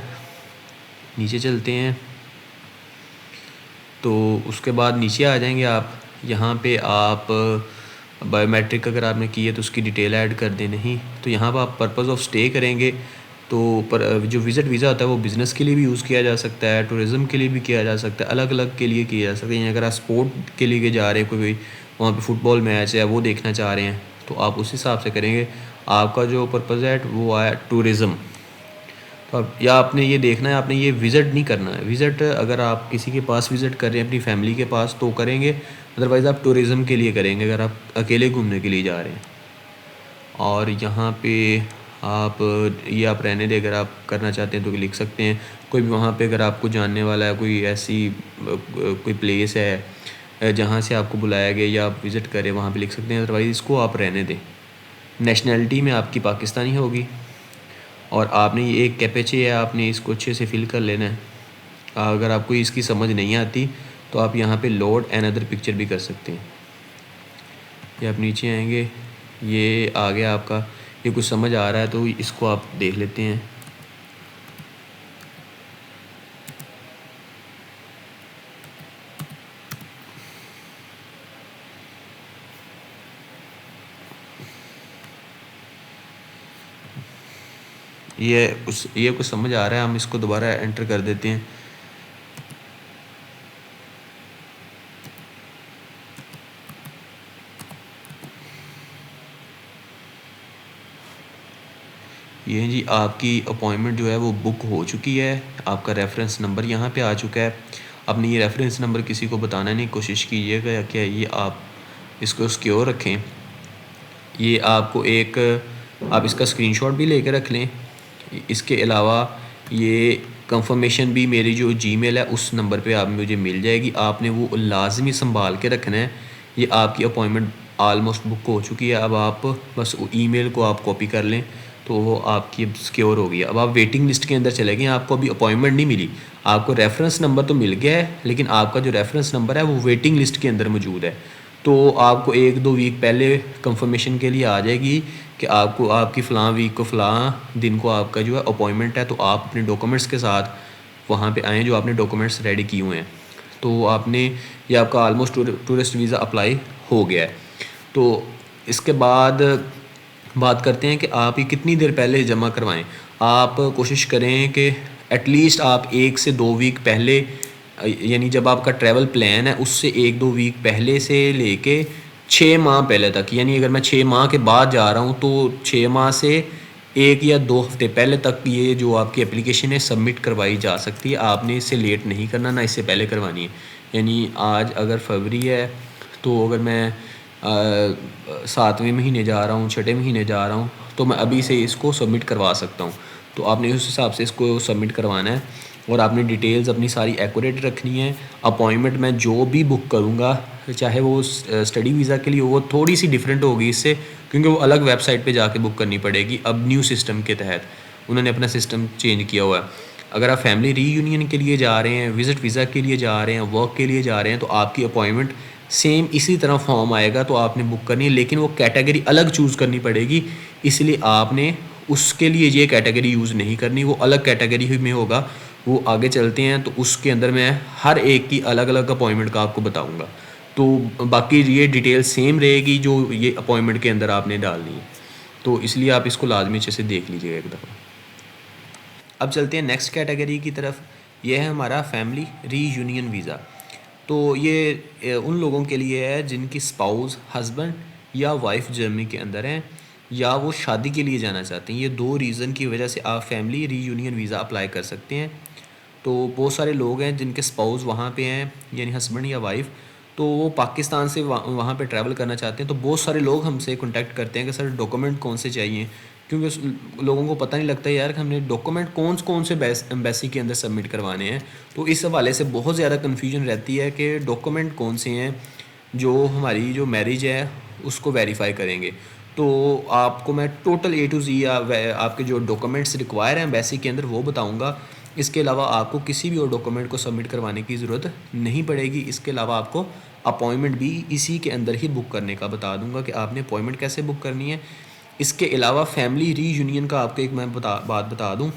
S2: नीचे चलते हैं, तो उसके बाद नीचे आ जाएंगे आप। यहाँ पे आप बायोमेट्रिक अगर आपने की है तो उसकी डिटेल ऐड कर दें, नहीं तो यहाँ पर आप पर्पज़ ऑफ स्टे करेंगे। तो पर जो विज़िट वीज़ा होता है वो बिज़नेस के लिए भी यूज़ किया जा सकता है, टूरिज़म के लिए भी किया जा सकता है, अलग अलग के लिए किया जा सकता है। अगर आप स्पोर्ट के लिए जा रहे हैं, कोई वहाँ पे फुटबॉल मैच है वो देखना चाह रहे हैं तो आप उस हिसाब से करेंगे। आपका जो पर्पज़ है वो आया टूरिज़म। तो अब या आपने ये देखना है, आपने ये विज़िट नहीं करना है। विज़िट अगर आप किसी के पास विज़िट कर रहे हैं अपनी फैमिली के पास तो करेंगे, अदरवाइज़ आप टूरिज़म के लिए करेंगे अगर आप अकेले घूमने के लिए जा रहे हैं। और यहाँ पे आप ये आप रहने दें, अगर आप करना चाहते हैं तो लिख सकते हैं। कोई भी वहाँ पे अगर आपको जानने वाला है, कोई ऐसी कोई प्लेस है जहाँ से आपको बुलाया गया या आप विज़िट करें वहाँ पे लिख सकते हैं, अदरवाइज़ इसको आप रहने दें। नेशनैलिटी में आपकी पाकिस्तानी होगी और आपने ये एक कैपेचे है, आपने इसको अच्छे से फिल कर लेना है। अगर आपको इसकी समझ नहीं आती तो आप यहाँ पे लोड एंड अदर पिक्चर भी कर सकते हैं। ये आप नीचे आएंगे, ये आ गया आपका, ये कुछ समझ आ रहा है तो इसको आप देख लेते हैं। ये कुछ समझ आ रहा है, हम इसको दोबारा एंटर कर देते हैं। ये जी आपकी अपॉइंटमेंट जो है वो बुक हो चुकी है। आपका रेफ़रेंस नंबर यहाँ पे आ चुका है। आपने ये रेफ़रेंस नंबर किसी को बताना नहीं, कोशिश कीजिएगा कि ये आप इसको सिक्योर रखें। ये आपको एक आप इसका स्क्रीनशॉट भी लेके रख लें। इसके अलावा ये कंफर्मेशन भी मेरी जो जीमेल है उस नंबर पे आप मुझे मिल जाएगी। आपने वो लाज़मी संभाल के रखना है। ये आपकी अपॉइंटमेंट ऑलमोस्ट बुक हो चुकी है। अब आप बस ईमेल को आप कॉपी कर लें तो वो आपकी अब सिक्योर हो गई है। अब आप वेटिंग लिस्ट के अंदर चले गए, आपको अभी अपॉइंटमेंट नहीं मिली। आपको रेफ़रेंस नंबर तो मिल गया है, लेकिन आपका जो रेफ़रेंस नंबर है वो वेटिंग लिस्ट के अंदर मौजूद है। तो आपको 1-2 वीक पहले कंफर्मेशन के लिए आ जाएगी कि आपको आपकी फ़लाँ वीक को फ़लाँ दिन को आपका जो है अपॉइंटमेंट है। तो आप अपने डॉक्यूमेंट्स के साथ वहाँ पे आएँ, जो आपने डॉक्यूमेंट्स रेडी किए हुए हैं। तो आपने ये आपका ऑलमोस्ट टूरिस्ट वीज़ा अप्लाई हो गया है। तो इसके बाद बात करते हैं कि आप ये कितनी देर पहले जमा करवाएं। आप कोशिश करें कि एटलीस्ट आप 1 से 2 वीक पहले, यानी जब आपका ट्रैवल प्लान है उससे 1-2 वीक पहले से लेके 6 माह पहले तक, यानी अगर मैं 6 माह के बाद जा रहा हूँ तो 6 माह से 1 या 2 हफ्ते पहले तक ये जो आपकी एप्लीकेशन है सबमिट करवाई जा सकती है। आपने इससे लेट नहीं करना, ना इससे पहले करवानी है। यानी आज अगर फरवरी है तो अगर मैं 7वें महीने जा रहा हूँ, 6ठे महीने जा रहा हूँ, तो मैं अभी से इसको सबमिट करवा सकता हूँ। तो आपने उस हिसाब से इसको सबमिट करवाना है और आपने डिटेल्स अपनी सारी एक्यूरेट रखनी है। अपॉइंटमेंट मैं जो भी बुक करूँगा, चाहे वो स्टडी वीज़ा के लिए हो, वो थोड़ी सी डिफरेंट होगी इससे, क्योंकि वो अलग वेबसाइट पे जाके बुक करनी पड़ेगी। अब न्यू सिस्टम के तहत उन्होंने अपना सिस्टम चेंज किया हुआ है। अगर आप फैमिली रीयूनियन के लिए जा रहे हैं, विज़िट वीज़ा के लिए जा रहे हैं, वर्क के लिए जा रहे हैं, तो आपकी अपॉइंटमेंट सेम इसी तरह फॉर्म आएगा तो आपने बुक करनी है, लेकिन वो कैटेगरी अलग चूज़ करनी पड़ेगी। इसलिए आपने उसके लिए ये कैटेगरी यूज़ नहीं करनी, वो अलग कैटेगरी में होगा। वो आगे चलते हैं तो उसके अंदर मैं हर एक की अलग अलग अपॉइंटमेंट का आपको बताऊंगा। तो बाकी ये डिटेल सेम रहेगी जो ये अपॉइंटमेंट के अंदर आपने डालनी है। तो इसलिए आप इसको लाजमी अच्छे से देख लीजिएगा एक दफ़ा। अब चलते हैं नेक्स्ट कैटेगरी की तरफ। ये है हमारा फैमिली रीयूनियन वीज़ा। तो ये उन लोगों के लिए है जिनकी स्पाउस, हस्बैंड या वाइफ जर्मनी के अंदर हैं या वो शादी के लिए जाना चाहते हैं। ये 2 रीज़न की वजह से आप फैमिली रीयूनियन वीज़ा अप्लाई कर सकते हैं। तो बहुत सारे लोग हैं जिनके स्पाउस वहाँ पे हैं, यानी हस्बैंड या वाइफ, तो वो पाकिस्तान से वहाँ पे ट्रैवल करना चाहते हैं। तो बहुत सारे लोग हमसे कांटेक्ट करते हैं कि सर डॉक्यूमेंट कौन से चाहिए, क्योंकि लोगों को पता नहीं लगता यार कि हमने डॉक्यूमेंट कौन कौन से एम्बेसी के अंदर सबमिट करवाने हैं। तो इस हवाले से बहुत ज़्यादा कन्फ्यूजन रहती है कि डॉक्यूमेंट कौन से हैं जो हमारी जो मैरिज है उसको वेरीफाई करेंगे। तो आपको मैं टोटल A to Z या आपके जो डॉक्यूमेंट्स रिक्वायर हैं एम्बेसी के अंदर वो बताऊंगा। इसके अलावा आपको किसी भी और डॉक्यूमेंट को सबमिट करवाने की ज़रूरत नहीं पड़ेगी। इसके अलावा आपको अपॉइंटमेंट भी इसी के अंदर ही बुक करने का बता दूंगा कि आपने अपॉइंटमेंट कैसे बुक करनी है। इसके अलावा फैमिली रीयूनियन का आपको एक मैं बात बता दूं,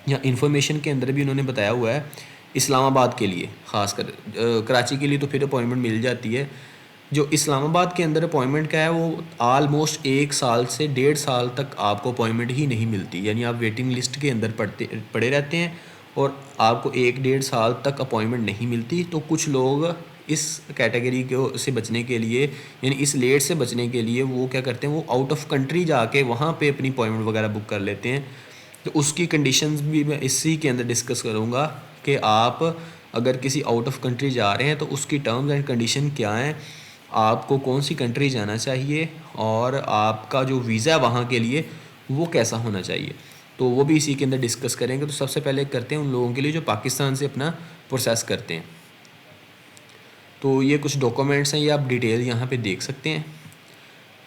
S2: या इन्फॉर्मेशन के अंदर भी उन्होंने बताया हुआ है इस्लामाबाद के लिए ख़ासकर। कराची के लिए तो फिर अपॉइंटमेंट मिल जाती है। जो इस्लामाबाद के अंदर अपॉइंटमेंट का है वो आलमोस्ट 1 साल से 1.5 साल तक आपको अपॉइंटमेंट ही नहीं मिलती, यानी आप वेटिंग लिस्ट के अंदर पड़े रहते हैं और आपको 1-1.5 साल तक अपॉइंटमेंट नहीं मिलती। तो कुछ लोग इस कैटेगरी को से बचने के लिए, यानी इस लेट से बचने के लिए, वो क्या करते हैं, वो आउट ऑफ कंट्री जाके वहाँ पे अपनी अपॉइंटमेंट वगैरह बुक कर लेते हैं। तो उसकी कंडीशंस भी मैं इसी के अंदर डिस्कस करूँगा कि आप अगर किसी आउट ऑफ कंट्री जा रहे हैं तो उसकी टर्म्स एंड कंडीशन क्या हैं, आपको कौन सी कंट्री जाना चाहिए और आपका जो वीज़ा वहाँ के लिए वो कैसा होना चाहिए। तो वो भी इसी के अंदर डिस्कस करेंगे। तो सबसे पहले करते हैं उन लोगों के लिए जो पाकिस्तान से अपना प्रोसेस करते हैं। तो ये कुछ डॉक्यूमेंट्स हैं, ये आप डिटेल यहाँ पे देख सकते हैं।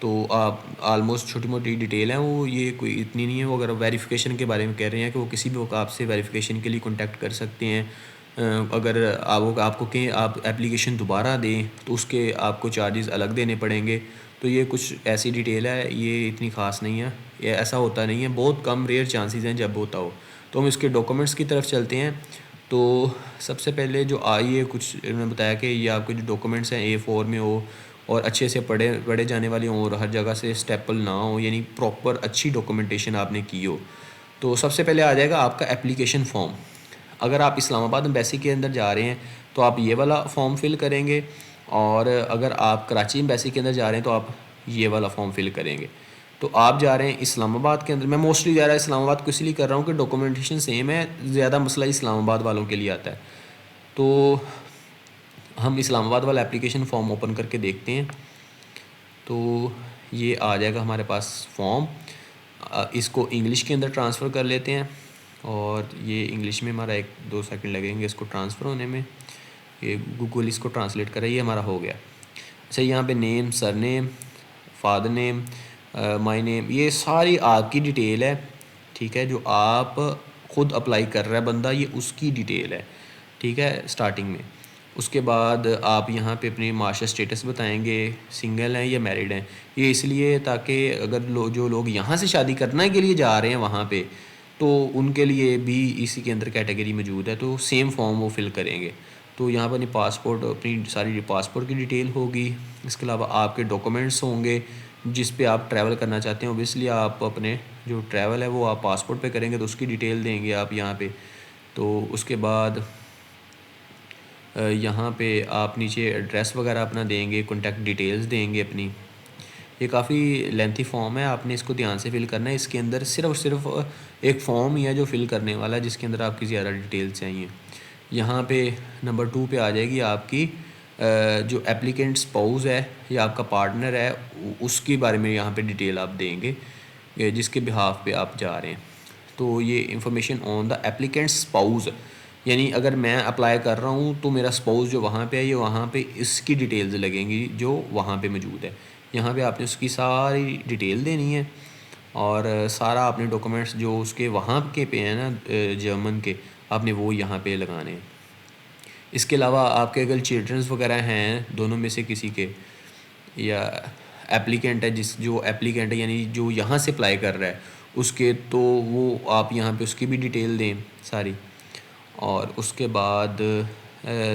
S2: तो आप ऑलमोस्ट छोटी मोटी डिटेल हैं वो, ये कोई इतनी नहीं है। वो अगर वेरिफिकेशन के बारे में कह रहे हैं कि वो किसी भी वक्त आपसे वेरिफिकेशन के लिए कांटेक्ट कर सकते हैं। अगर आपको कहें आप एप्लीकेशन दोबारा दें तो उसके आपको चार्जेस अलग देने पड़ेंगे। तो ये कुछ ऐसी डिटेल है, ये इतनी ख़ास नहीं है, ये ऐसा होता नहीं है, बहुत कम रेयर चांसेस हैं जब होता हो। तो हम इसके डॉक्यूमेंट्स की तरफ चलते हैं। तो सबसे पहले जो आइए कुछ इन्होंने बताया कि ये आपके जो डॉक्यूमेंट्स हैं A4 में हो और अच्छे से पढ़े जाने वाले हों और हर जगह से स्टेपल ना हो, यानी प्रॉपर अच्छी डॉक्यूमेंटेशन आपने की हो। तो सबसे पहले आ जाएगा आपका एप्लीकेशन फॉर्म। अगर आप इस्लामाबाद एम्बेसी के अंदर जा रहे हैं तो आप ये वाला फॉर्म फिल करेंगे, और अगर आप कराची एम्बेसी के अंदर जा रहे हैं तो आप ये वाला फॉर्म फिल करेंगे। तो आप जा रहे हैं इस्लामाबाद के अंदर। मैं मोस्टली जा रहा है इस्लामाबाद को इसलिए कर रहा हूँ कि डॉक्यूमेंटेशन सेम है, ज़्यादा मसला इस्लामाबाद वालों के लिए आता है। तो हम इस्लामाबाद वाला एप्लीकेशन फॉर्म ओपन करके देखते हैं। तो ये आ जाएगा हमारे पास फॉर्म। इसको इंग्लिश के अंदर ट्रांसफ़र कर लेते हैं, और ये इंग्लिश में हमारा 1-2 सेकंड लगेंगे इसको ट्रांसफ़र होने में। ये गूगल इसको ट्रांसलेट कर रहा है, ये हमारा हो गया। अच्छा, यहाँ पे name, surname, father name, my name, ये सारी आपकी डिटेल है, ठीक है। जो आप ख़ुद अप्लाई कर रहा है बंदा, ये उसकी डिटेल है, ठीक है, स्टार्टिंग में। उसके बाद आप यहाँ पे अपनी मास्टर स्टेटस बताएंगे, सिंगल हैं या मैरिड हैं। ये इसलिए ताकि अगर जो लोग यहाँ से शादी करने के लिए जा रहे हैं वहाँ पे, तो उनके लिए भी इसी के अंदर कैटेगरी मौजूद है, तो सेम फॉर्म वो फिल करेंगे। तो यहाँ पर अपनी पासपोर्ट, अपनी सारी पासपोर्ट की डिटेल होगी। इसके अलावा आपके डॉक्यूमेंट्स होंगे जिस पे आप ट्रैवल करना चाहते हैं। ओबियसली आप अपने जो ट्रैवल है वो आप पासपोर्ट पे करेंगे, तो उसकी डिटेल देंगे आप यहाँ पे। तो उसके बाद यहाँ पे आप नीचे एड्रेस वगैरह अपना देंगे, कॉन्टैक्ट डिटेल्स देंगे अपनी। ये काफ़ी लेंथी फॉर्म है, आपने इसको ध्यान से फिल करना है। इसके अंदर सिर्फ एक फॉर्म ही है जो फिल करने वाला है, जिसके अंदर आपकी ज़्यादा डिटेल्स चाहिए। यहाँ पे नंबर 2 पे आ जाएगी आपकी जो एप्लीकेंट स्पाउस है या आपका पार्टनर है, उसके बारे में यहाँ पे डिटेल आप देंगे जिसके बिहाफ पे आप जा रहे हैं। तो ये information on the applicant spouse, यानी अगर मैं अप्लाई कर रहा हूँ तो मेरा स्पाउस जो वहाँ पे है, ये वहाँ पे इसकी डिटेल्स लगेंगी जो वहाँ पे मौजूद है। यहाँ पे आपने उसकी सारी डिटेल देनी है, और सारा आपने डॉक्यूमेंट्स जो उसके वहाँ के पे हैं ना, जर्मन के, आपने वो यहाँ पे लगाने हैं। इसके अलावा आपके अगर चिल्ड्रंस वगैरह हैं दोनों में से किसी के, या एप्लीकेंट है जो एप्लीकेंट है यानी जो यहाँ से अप्लाई कर रहा है उसके, तो वो आप यहाँ पे उसकी भी डिटेल दें सारी। और उसके बाद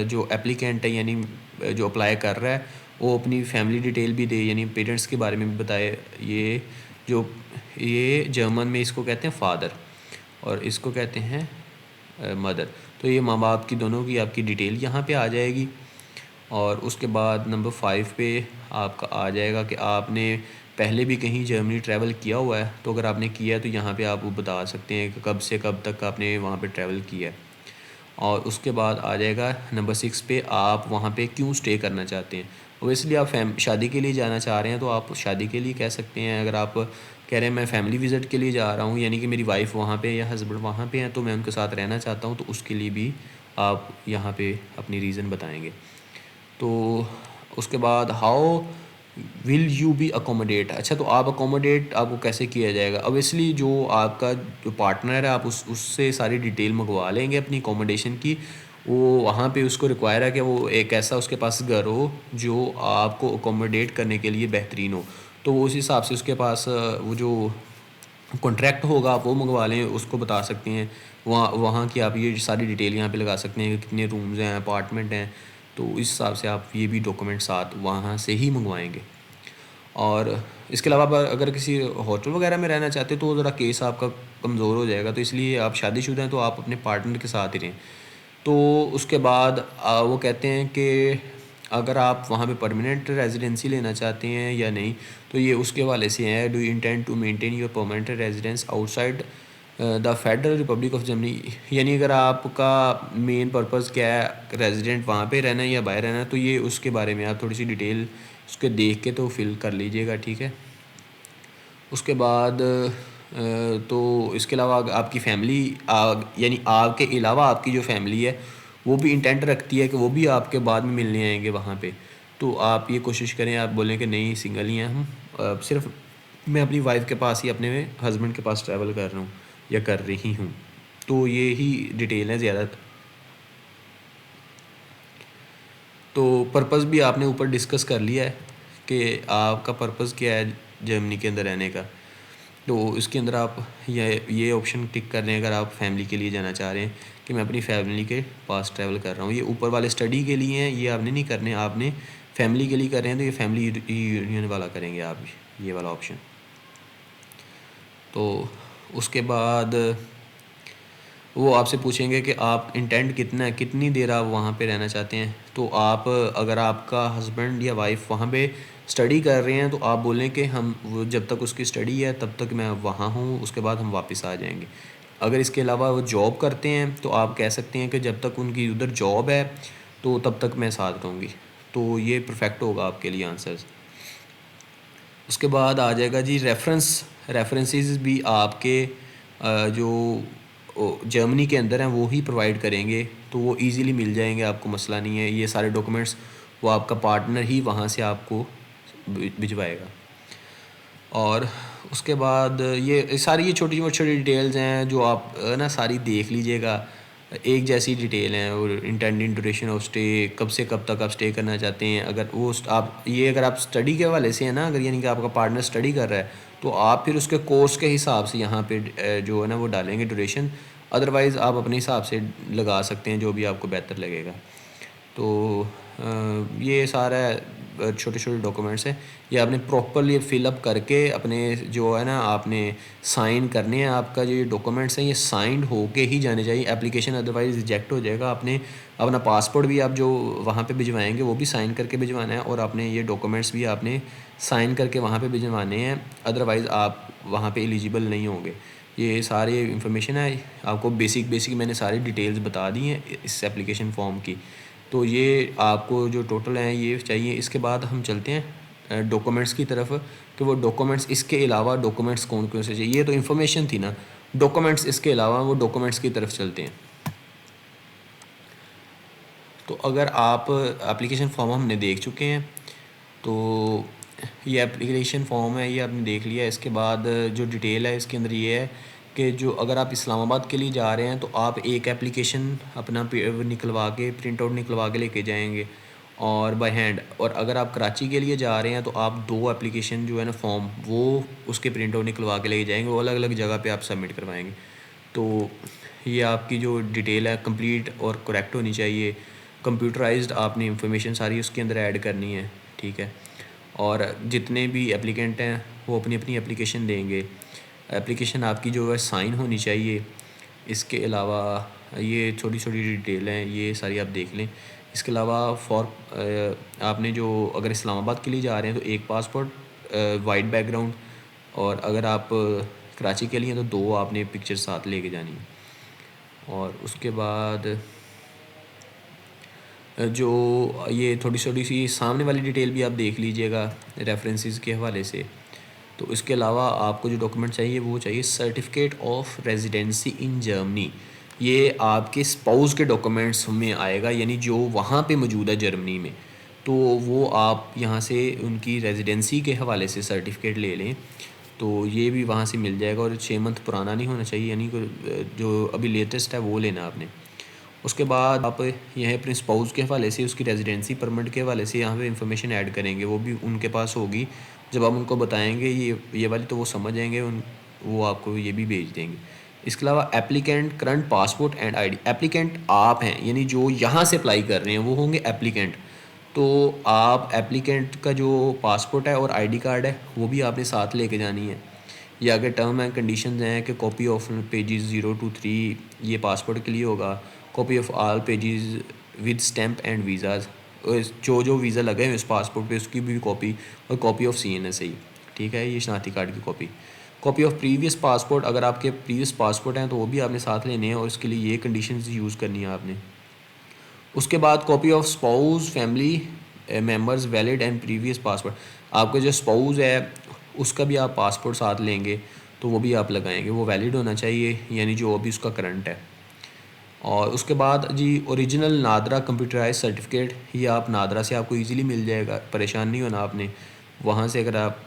S2: जो एप्लीकेंट है यानी जो अप्लाई कर रहा है, वो अपनी फैमिली डिटेल भी दे, यानी पेरेंट्स के बारे में भी बताए। ये जर्मन में इसको कहते हैं फादर, और इसको कहते हैं मदर। तो ये माँ बाप की दोनों की आपकी डिटेल यहाँ पे आ जाएगी। और उसके बाद नंबर 5 पे आपका आ जाएगा कि आपने पहले भी कहीं जर्मनी ट्रैवल किया हुआ है। तो अगर आपने किया है तो यहाँ पे आप वो बता सकते हैं कि कब से कब तक आपने वहाँ पे ट्रैवल किया है। और उसके बाद आ जाएगा नंबर 6 पे, आप वहाँ पे क्यों स्टे करना चाहते हैं। ओबियसली आप शादी के लिए जाना चाह रहे हैं तो आप शादी के लिए कह सकते हैं। अगर आप कह रहे हैं मैं फ़ैमिली विज़िट के लिए जा रहा हूँ, यानी कि मेरी वाइफ वहाँ पे या हस्बैंड वहाँ पे हैं, तो मैं उनके साथ रहना चाहता हूँ, तो उसके लिए भी आप यहाँ पे अपनी रीज़न बताएंगे। तो उसके बाद how will you be accommodate. अच्छा, तो आप अकोमोडेट आपको कैसे किया जाएगा। ऑब्वियसली जो आपका जो पार्टनर है, आप उससे सारी डिटेल मंगवा लेंगे अपनी अकोमोडेशन की। वो वहाँ पे उसको रिक्वायर है कि वो एक ऐसा उसके पास घर हो जो आपको अकोमोडेट करने के लिए बेहतरीन हो। तो वो उस हिसाब से उसके पास वो जो कॉन्ट्रैक्ट होगा आप वो मंगवा लें, उसको बता सकते हैं। वहाँ की आप ये सारी डिटेल यहाँ पे लगा सकते हैं कि कितने रूम्स हैं, अपार्टमेंट हैं। तो इस हिसाब से आप ये भी डॉक्यूमेंट साथ वहाँ से ही मंगवाएंगे। और इसके अलावा अगर किसी होटल वगैरह में रहना चाहते हैं तो ज़रा केस आपका कमज़ोर हो जाएगा, तो इसलिए आप शादीशुदा हैं तो आप अपने पार्टनर के साथ ही रहें। तो उसके बाद वो कहते हैं कि अगर आप वहाँ पे परमानेंट रेजिडेंसी लेना चाहते हैं या नहीं, तो ये उसके हवाले से है। Do you intend to maintain your permanent residence outside the federal republic of Germany, यानी अगर आपका मेन पर्पज़ क्या है, रेजिडेंट वहाँ पे रहना है या बाहर रहना है, तो ये उसके बारे में आप थोड़ी सी डिटेल उसके देख के तो फिल कर लीजिएगा, ठीक है। उसके बाद तो इसके अलावा आपकी फैमिली यानी आपके अलावा आपकी जो फैमिली है वो भी इंटेंट रखती है कि वो भी आपके बाद में मिलने आएंगे वहाँ पे। तो आप ये कोशिश करें, आप बोलें कि नहीं सिंगल ही हैं हम, सिर्फ मैं अपनी वाइफ के पास ही अपने हस्बैंड के पास ट्रैवल कर रहा हूँ या कर रही हूँ। तो ये ही डिटेल है ज़्यादातर। तो पर्पज़ भी आपने ऊपर डिस्कस कर लिया है कि आपका पर्पज़ क्या है जर्मनी के अंदर रहने का। तो इसके अंदर आप ये ऑप्शन टिक कर लें अगर आप फैमिली के लिए जाना चाह रहे हैं कि मैं अपनी फैमिली के पास ट्रैवल कर रहा हूँ। ये ऊपर वाले स्टडी के लिए हैं, ये आपने नहीं करने, आपने फैमिली के लिए कर रहे हैं तो ये फैमिली यूनियन वाला करेंगे आप, ये वाला ऑप्शन। तो उसके बाद वो आपसे पूछेंगे कि आप इंटेंट कितना है, कितनी देर आप वहाँ पे रहना चाहते हैं। तो आप अगर आपका हस्बैंड या वाइफ वहाँ पे स्टडी कर रहे हैं तो आप बोलें कि हम वो जब तक उसकी स्टडी है तब तक मैं वहाँ हूँ, उसके बाद हम वापस आ जाएंगे। अगर इसके अलावा वो जॉब करते हैं तो आप कह सकते हैं कि जब तक उनकी उधर जॉब है तो तब तक मैं साथ रहूँगी। तो ये परफेक्ट होगा आपके लिए आंसर्स। उसके बाद आ जाएगा जी रेफरेंसेस भी आपके जो जर्मनी के अंदर हैं वो ही प्रोवाइड करेंगे, तो वो इजीली मिल जाएंगे, आपको मसला नहीं है। ये सारे डॉक्यूमेंट्स वो आपका पार्टनर ही वहाँ से आपको भिजवाएगा। और उसके बाद ये सारी ये छोटी छोटी डिटेल्स हैं जो आप ना सारी देख लीजिएगा। एक जैसी डिटेल हैं और इंटेंडेड ड्यूरेशन ऑफ स्टे, कब से कब तक आप स्टे करना चाहते हैं। अगर वो आप ये अगर आप स्टडी के हवाले से है ना, अगर यानी कि आपका पार्टनर स्टडी कर रहा है तो आप फिर उसके कोर्स के हिसाब से यहाँ पे जो है ना वो डालेंगे ड्यूरेशन। अदरवाइज़ आप अपने हिसाब से लगा सकते हैं जो भी आपको बेहतर लगेगा। तो ये सारा छोटे छोटे डॉक्यूमेंट्स हैं, ये आपने प्रॉपरली फिलअप करके अपने जो है ना आपने साइन करने हैं। आपका जो ये डॉक्यूमेंट्स हैं ये साइंड होके ही जाने चाहिए एप्लीकेशन, अदरवाइज़ रिजेक्ट हो जाएगा। आपने अपना पासपोर्ट भी आप जो वहाँ पे भिजवाएंगे वो भी साइन करके भिजवाना है, और आपने ये डॉक्यूमेंट्स भी आपने साइन करके वहाँ पे भिजवाने हैं, अदरवाइज़ आप वहाँ पे एलिजिबल नहीं होंगे। ये सारी इंफॉर्मेशन है आपको, बेसिक मैंने सारी डिटेल्स बता दी हैं इस एप्लीकेशन फॉर्म की। तो ये आपको जो टोटल हैं ये चाहिए। इसके बाद हम चलते हैं डॉक्यूमेंट्स की तरफ कि वो डॉक्यूमेंट्स इसके अलावा डॉक्यूमेंट्स कौन कौन से चाहिए। ये तो इन्फॉर्मेशन थी ना, डॉक्यूमेंट्स इसके अलावा वो डॉक्यूमेंट्स की तरफ चलते हैं। तो अगर आप एप्लीकेशन फॉर्म हमने देख चुके हैं, तो ये एप्लीकेशन फॉर्म है, ये आपने देख लिया। इसके बाद जो डिटेल है इसके अंदर ये है कि जो अगर आप इस्लामाबाद के लिए जा रहे हैं तो आप एक एप्लीकेशन अपना निकलवा के प्रिंट आउट निकलवा के लेके जाएंगे और बाय हैंड। और अगर आप कराची के लिए जा रहे हैं तो आप 2 एप्लीकेशन जो है ना फॉर्म वो उसके प्रिंट आउट निकलवा के लेके जाएंगे, वो अलग अलग जगह पे आप सबमिट करवाएंगे। तो ये आपकी जो डिटेल है कंप्लीट और करेक्ट होनी चाहिए। कंप्यूटराइज्ड आपने इंफॉर्मेशन सारी उसके अंदर ऐड करनी है, ठीक है। और जितने भी एप्लीकेंट हैं वो अपनी अपनी एप्लीकेशन देंगे। एप्लीकेशन आपकी जो है साइन होनी चाहिए। इसके अलावा ये छोटी छोटी डिटेल हैं ये सारी आप देख लें। इसके अलावा आपने जो अगर इस्लामाबाद के लिए जा रहे हैं तो एक पासपोर्ट वाइट बैकग्राउंड, और अगर आप कराची के लिए तो 2 आपने पिक्चर साथ लेके जानी है। और उसके बाद जो ये थोड़ी छोटी सी सामने वाली डिटेल भी आप देख लीजिएगा रेफरेंसेस के हवाले से। तो इसके अलावा आपको जो डॉक्यूमेंट चाहिए वो चाहिए certificate of residency in Germany. ये आपके स्पाउस के डॉक्यूमेंट्स में आएगा, यानी जो वहाँ पे मौजूद है जर्मनी में, तो वो आप यहाँ से उनकी रेजिडेंसी के हवाले से सर्टिफिकेट ले लें। तो ये भी वहाँ से मिल जाएगा, और 6 मंथ पुराना नहीं होना चाहिए, यानी जो अभी लेटेस्ट है वो लेना आपने। उसके बाद आप यह अपने स्पाउस के हवाले से उसकी रेजिडेंसी परमिट के हवाले से यहाँ पे इंफॉर्मेशन ऐड करेंगे, वो भी उनके पास होगी। जब आप उनको बताएंगे ये वाली तो वो समझ जाएंगे, वो आपको ये भी भेज देंगे। इसके अलावा applicant current passport and ID. Applicant आप हैं, यानी जो यहाँ से अप्लाई कर रहे हैं वो होंगे एप्लीकेंट। तो आप एप्लीकेंट का जो पासपोर्ट है और आईडी कार्ड है वो भी आपने साथ लेके जानी है। या अगर टर्म एंड कंडीशंस हैं कि कॉपी ऑफ पेजेस 0 to 3 ये पासपोर्ट के लिए होगा, copy of all pages with stamp and visas, जो वीज़ा लगे हैं उस पासपोर्ट पे उसकी भी कॉपी, और कॉपी ऑफ CNSA, ठीक है, ये शनाख्ती कार्ड की कॉपी ऑफ प्रीवियस पासपोर्ट। अगर आपके प्रीवियस पासपोर्ट हैं तो वो भी आपने साथ लेने हैं, और इसके लिए ये कंडीशंस यूज़ करनी है आपने। उसके बाद copy of spouse family members valid and previous passport. आपका जो स्पाउस है उसका भी आप पासपोर्ट साथ लेंगे तो वो भी आप लगाएंगे, वो वैलिड होना चाहिए, यानी जो अभी उसका करंट है। और उसके बाद जी ओरिजिनल नादरा कंप्यूटराइज सर्टिफिकेट, ये आप नादरा से आपको इजीली मिल जाएगा, परेशान नहीं होना आपने। वहाँ से अगर आप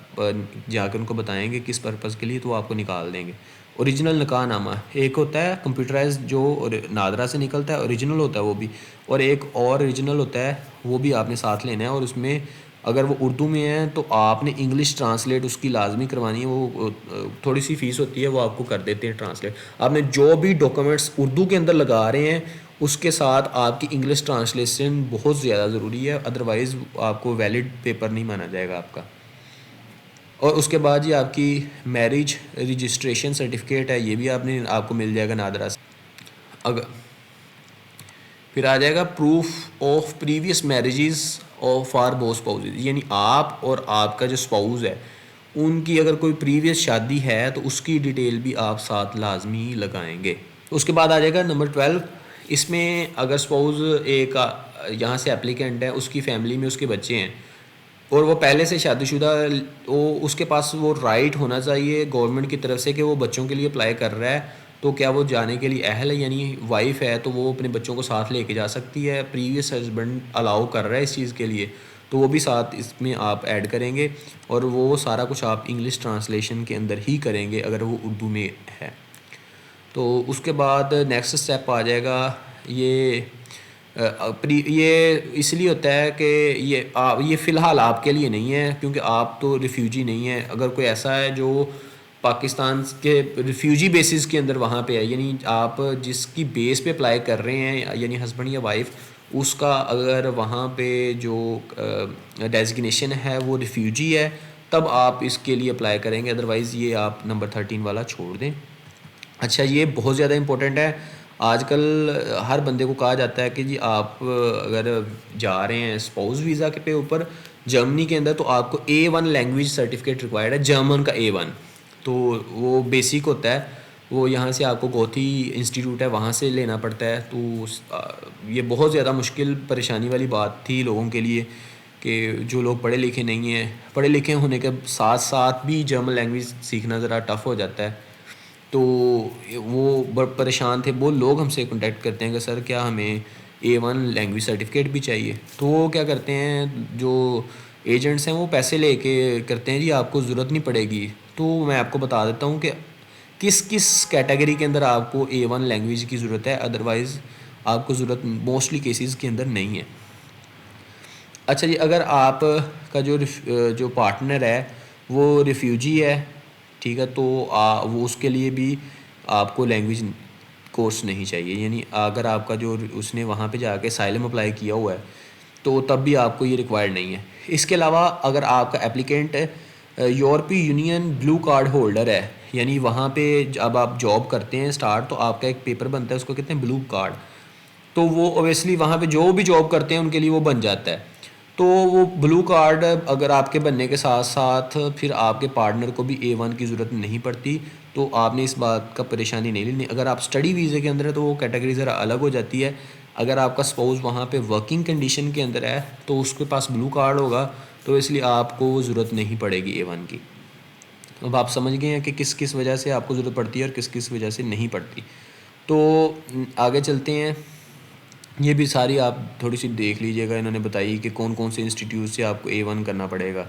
S2: जाकर उनको बताएंगे किस पर्पज़ के लिए तो वो आपको निकाल देंगे। ओरिजिनल निकाहनामा एक होता है कंप्यूटराइज जो नादरा से निकलता है, ओरिजिनल होता है वो भी, और एक और ओरिजिनल होता है वो भी आपने साथ लेना है। और उसमें अगर वो उर्दू में है तो आपने इंग्लिश ट्रांसलेट उसकी लाजमी करवानी है। वो थोड़ी सी फ़ीस होती है, वो आपको कर देते हैं ट्रांसलेट। आपने जो भी डॉक्यूमेंट्स उर्दू के अंदर लगा रहे हैं उसके साथ आपकी इंग्लिश ट्रांसलेशन बहुत ज़्यादा ज़रूरी है, अदरवाइज़ आपको वैलिड पेपर नहीं माना जाएगा आपका। और उसके बाद ये आपकी मैरिज रजिस्ट्रेशन सर्टिफिकेट है, ये भी आपको मिल जाएगा नादरा से। अगर फिर आ जाएगा proof of previous marriages of for both spouses, यानी आप और आपका जो स्पाउस है उनकी अगर कोई प्रीवियस शादी है तो उसकी डिटेल भी आप साथ लाजमी लगाएंगे। उसके बाद आ जाएगा नंबर 12। इसमें अगर स्पाउस एक यहाँ से एप्लीकेंट है, उसकी फैमिली में उसके बच्चे हैं और वो पहले से शादीशुदा, वो उसके पास वो राइट होना चाहिए गवर्नमेंट की तरफ से कि वो बच्चों के लिए अप्लाई कर रहा है, तो क्या वो जाने के लिए अहल है, यानी वाइफ है तो वो अपने बच्चों को साथ लेके जा सकती है। प्रीवियस हस्बैंड अलाउ कर रहा है इस चीज़ के लिए तो वो भी साथ इसमें आप ऐड करेंगे और वो सारा कुछ आप इंग्लिश ट्रांसलेशन के अंदर ही करेंगे अगर वो उर्दू में है। तो उसके बाद नेक्स्ट स्टेप आ जाएगा ये इसलिए होता है कि ये फ़िलहाल आपके लिए नहीं है क्योंकि आप तो रिफ्यूजी नहीं है। अगर कोई ऐसा है जो पाकिस्तान के रिफ्यूजी बेसिस के अंदर वहाँ पे है, यानी आप जिसकी बेस पे अप्लाई कर रहे हैं यानी हस्बैंड या वाइफ, उसका अगर वहाँ पे जो डेजिग्नेशन है वो रिफ्यूजी है, तब आप इसके लिए अप्लाई करेंगे। अदरवाइज़ ये आप नंबर 13 वाला छोड़ दें। अच्छा, ये बहुत ज़्यादा इम्पोर्टेंट है। आजकल हर बंदे को कहा जाता है कि जी आप अगर जा रहे हैं स्पाउस वीज़ा के पे ऊपर जर्मनी के अंदर तो आपको A1 लैंग्वेज सर्टिफिकेट रिक्वायर्ड है, जर्मन का A1। तो वो बेसिक होता है, वो यहाँ से आपको गोथी इंस्टीट्यूट है वहाँ से लेना पड़ता है। तो ये बहुत ज़्यादा मुश्किल परेशानी वाली बात थी लोगों के लिए कि जो लोग पढ़े लिखे नहीं हैं, पढ़े लिखे होने के साथ साथ भी जर्मन लैंग्वेज सीखना ज़रा टफ़ हो जाता है। तो वो बड़े परेशान थे, वो लोग हमसे कांटेक्ट करते हैं कि सर क्या हमें A1 लैंग्वेज सर्टिफिकेट भी चाहिए। तो वो क्या करते हैं, जो एजेंट्स हैं वो पैसे लेके करते हैं जी आपको ज़रूरत नहीं पड़ेगी। तो मैं आपको बता देता हूँ कि किस किस कैटेगरी के अंदर आपको A1 लैंग्वेज की ज़रूरत है, अदरवाइज़ आपको ज़रूरत मोस्टली केसेस के अंदर नहीं है। अच्छा जी, अगर आप का जो पार्टनर है वो रिफ्यूजी है, ठीक है, तो वो उसके लिए भी आपको लैंग्वेज कोर्स नहीं चाहिए। यानी अगर आपका जो उसने वहाँ पे जाके साइलम अप्लाई किया हुआ है तो तब भी आपको ये रिक्वायर्ड नहीं है। इसके अलावा अगर आपका एप्लीकेंट यूरोपीय यूनियन ब्लू कार्ड होल्डर है, यानी वहाँ पे जब आप जॉब करते हैं स्टार्ट, तो आपका एक पेपर बनता है, उसको कहते हैं ब्लू कार्ड। तो वो ओबियसली वहाँ पे जो भी जॉब करते हैं उनके लिए वो बन जाता है। तो वो ब्लू कार्ड अगर आपके बनने के साथ साथ फिर आपके पार्टनर को भी A1 की ज़रूरत नहीं पड़ती, तो आपने इस बात का परेशानी नहीं लेनी। अगर आप स्टडी वीज़े के अंदर है तो वो कैटेगरी ज़रा अलग हो जाती है। अगर आपका स्पाउस वहाँ पे वर्किंग कंडीशन के अंदर है तो उसके पास ब्लू कार्ड होगा, तो इसलिए आपको वो ज़रूरत नहीं पड़ेगी A1 की। अब आप समझ गए हैं कि किस किस वजह से आपको ज़रूरत पड़ती है और किस किस वजह से नहीं पड़ती। तो आगे चलते हैं। ये भी सारी आप थोड़ी सी देख लीजिएगा, इन्होंने बताई कि कौन कौन से इंस्टीट्यूट से आपको A1 करना पड़ेगा।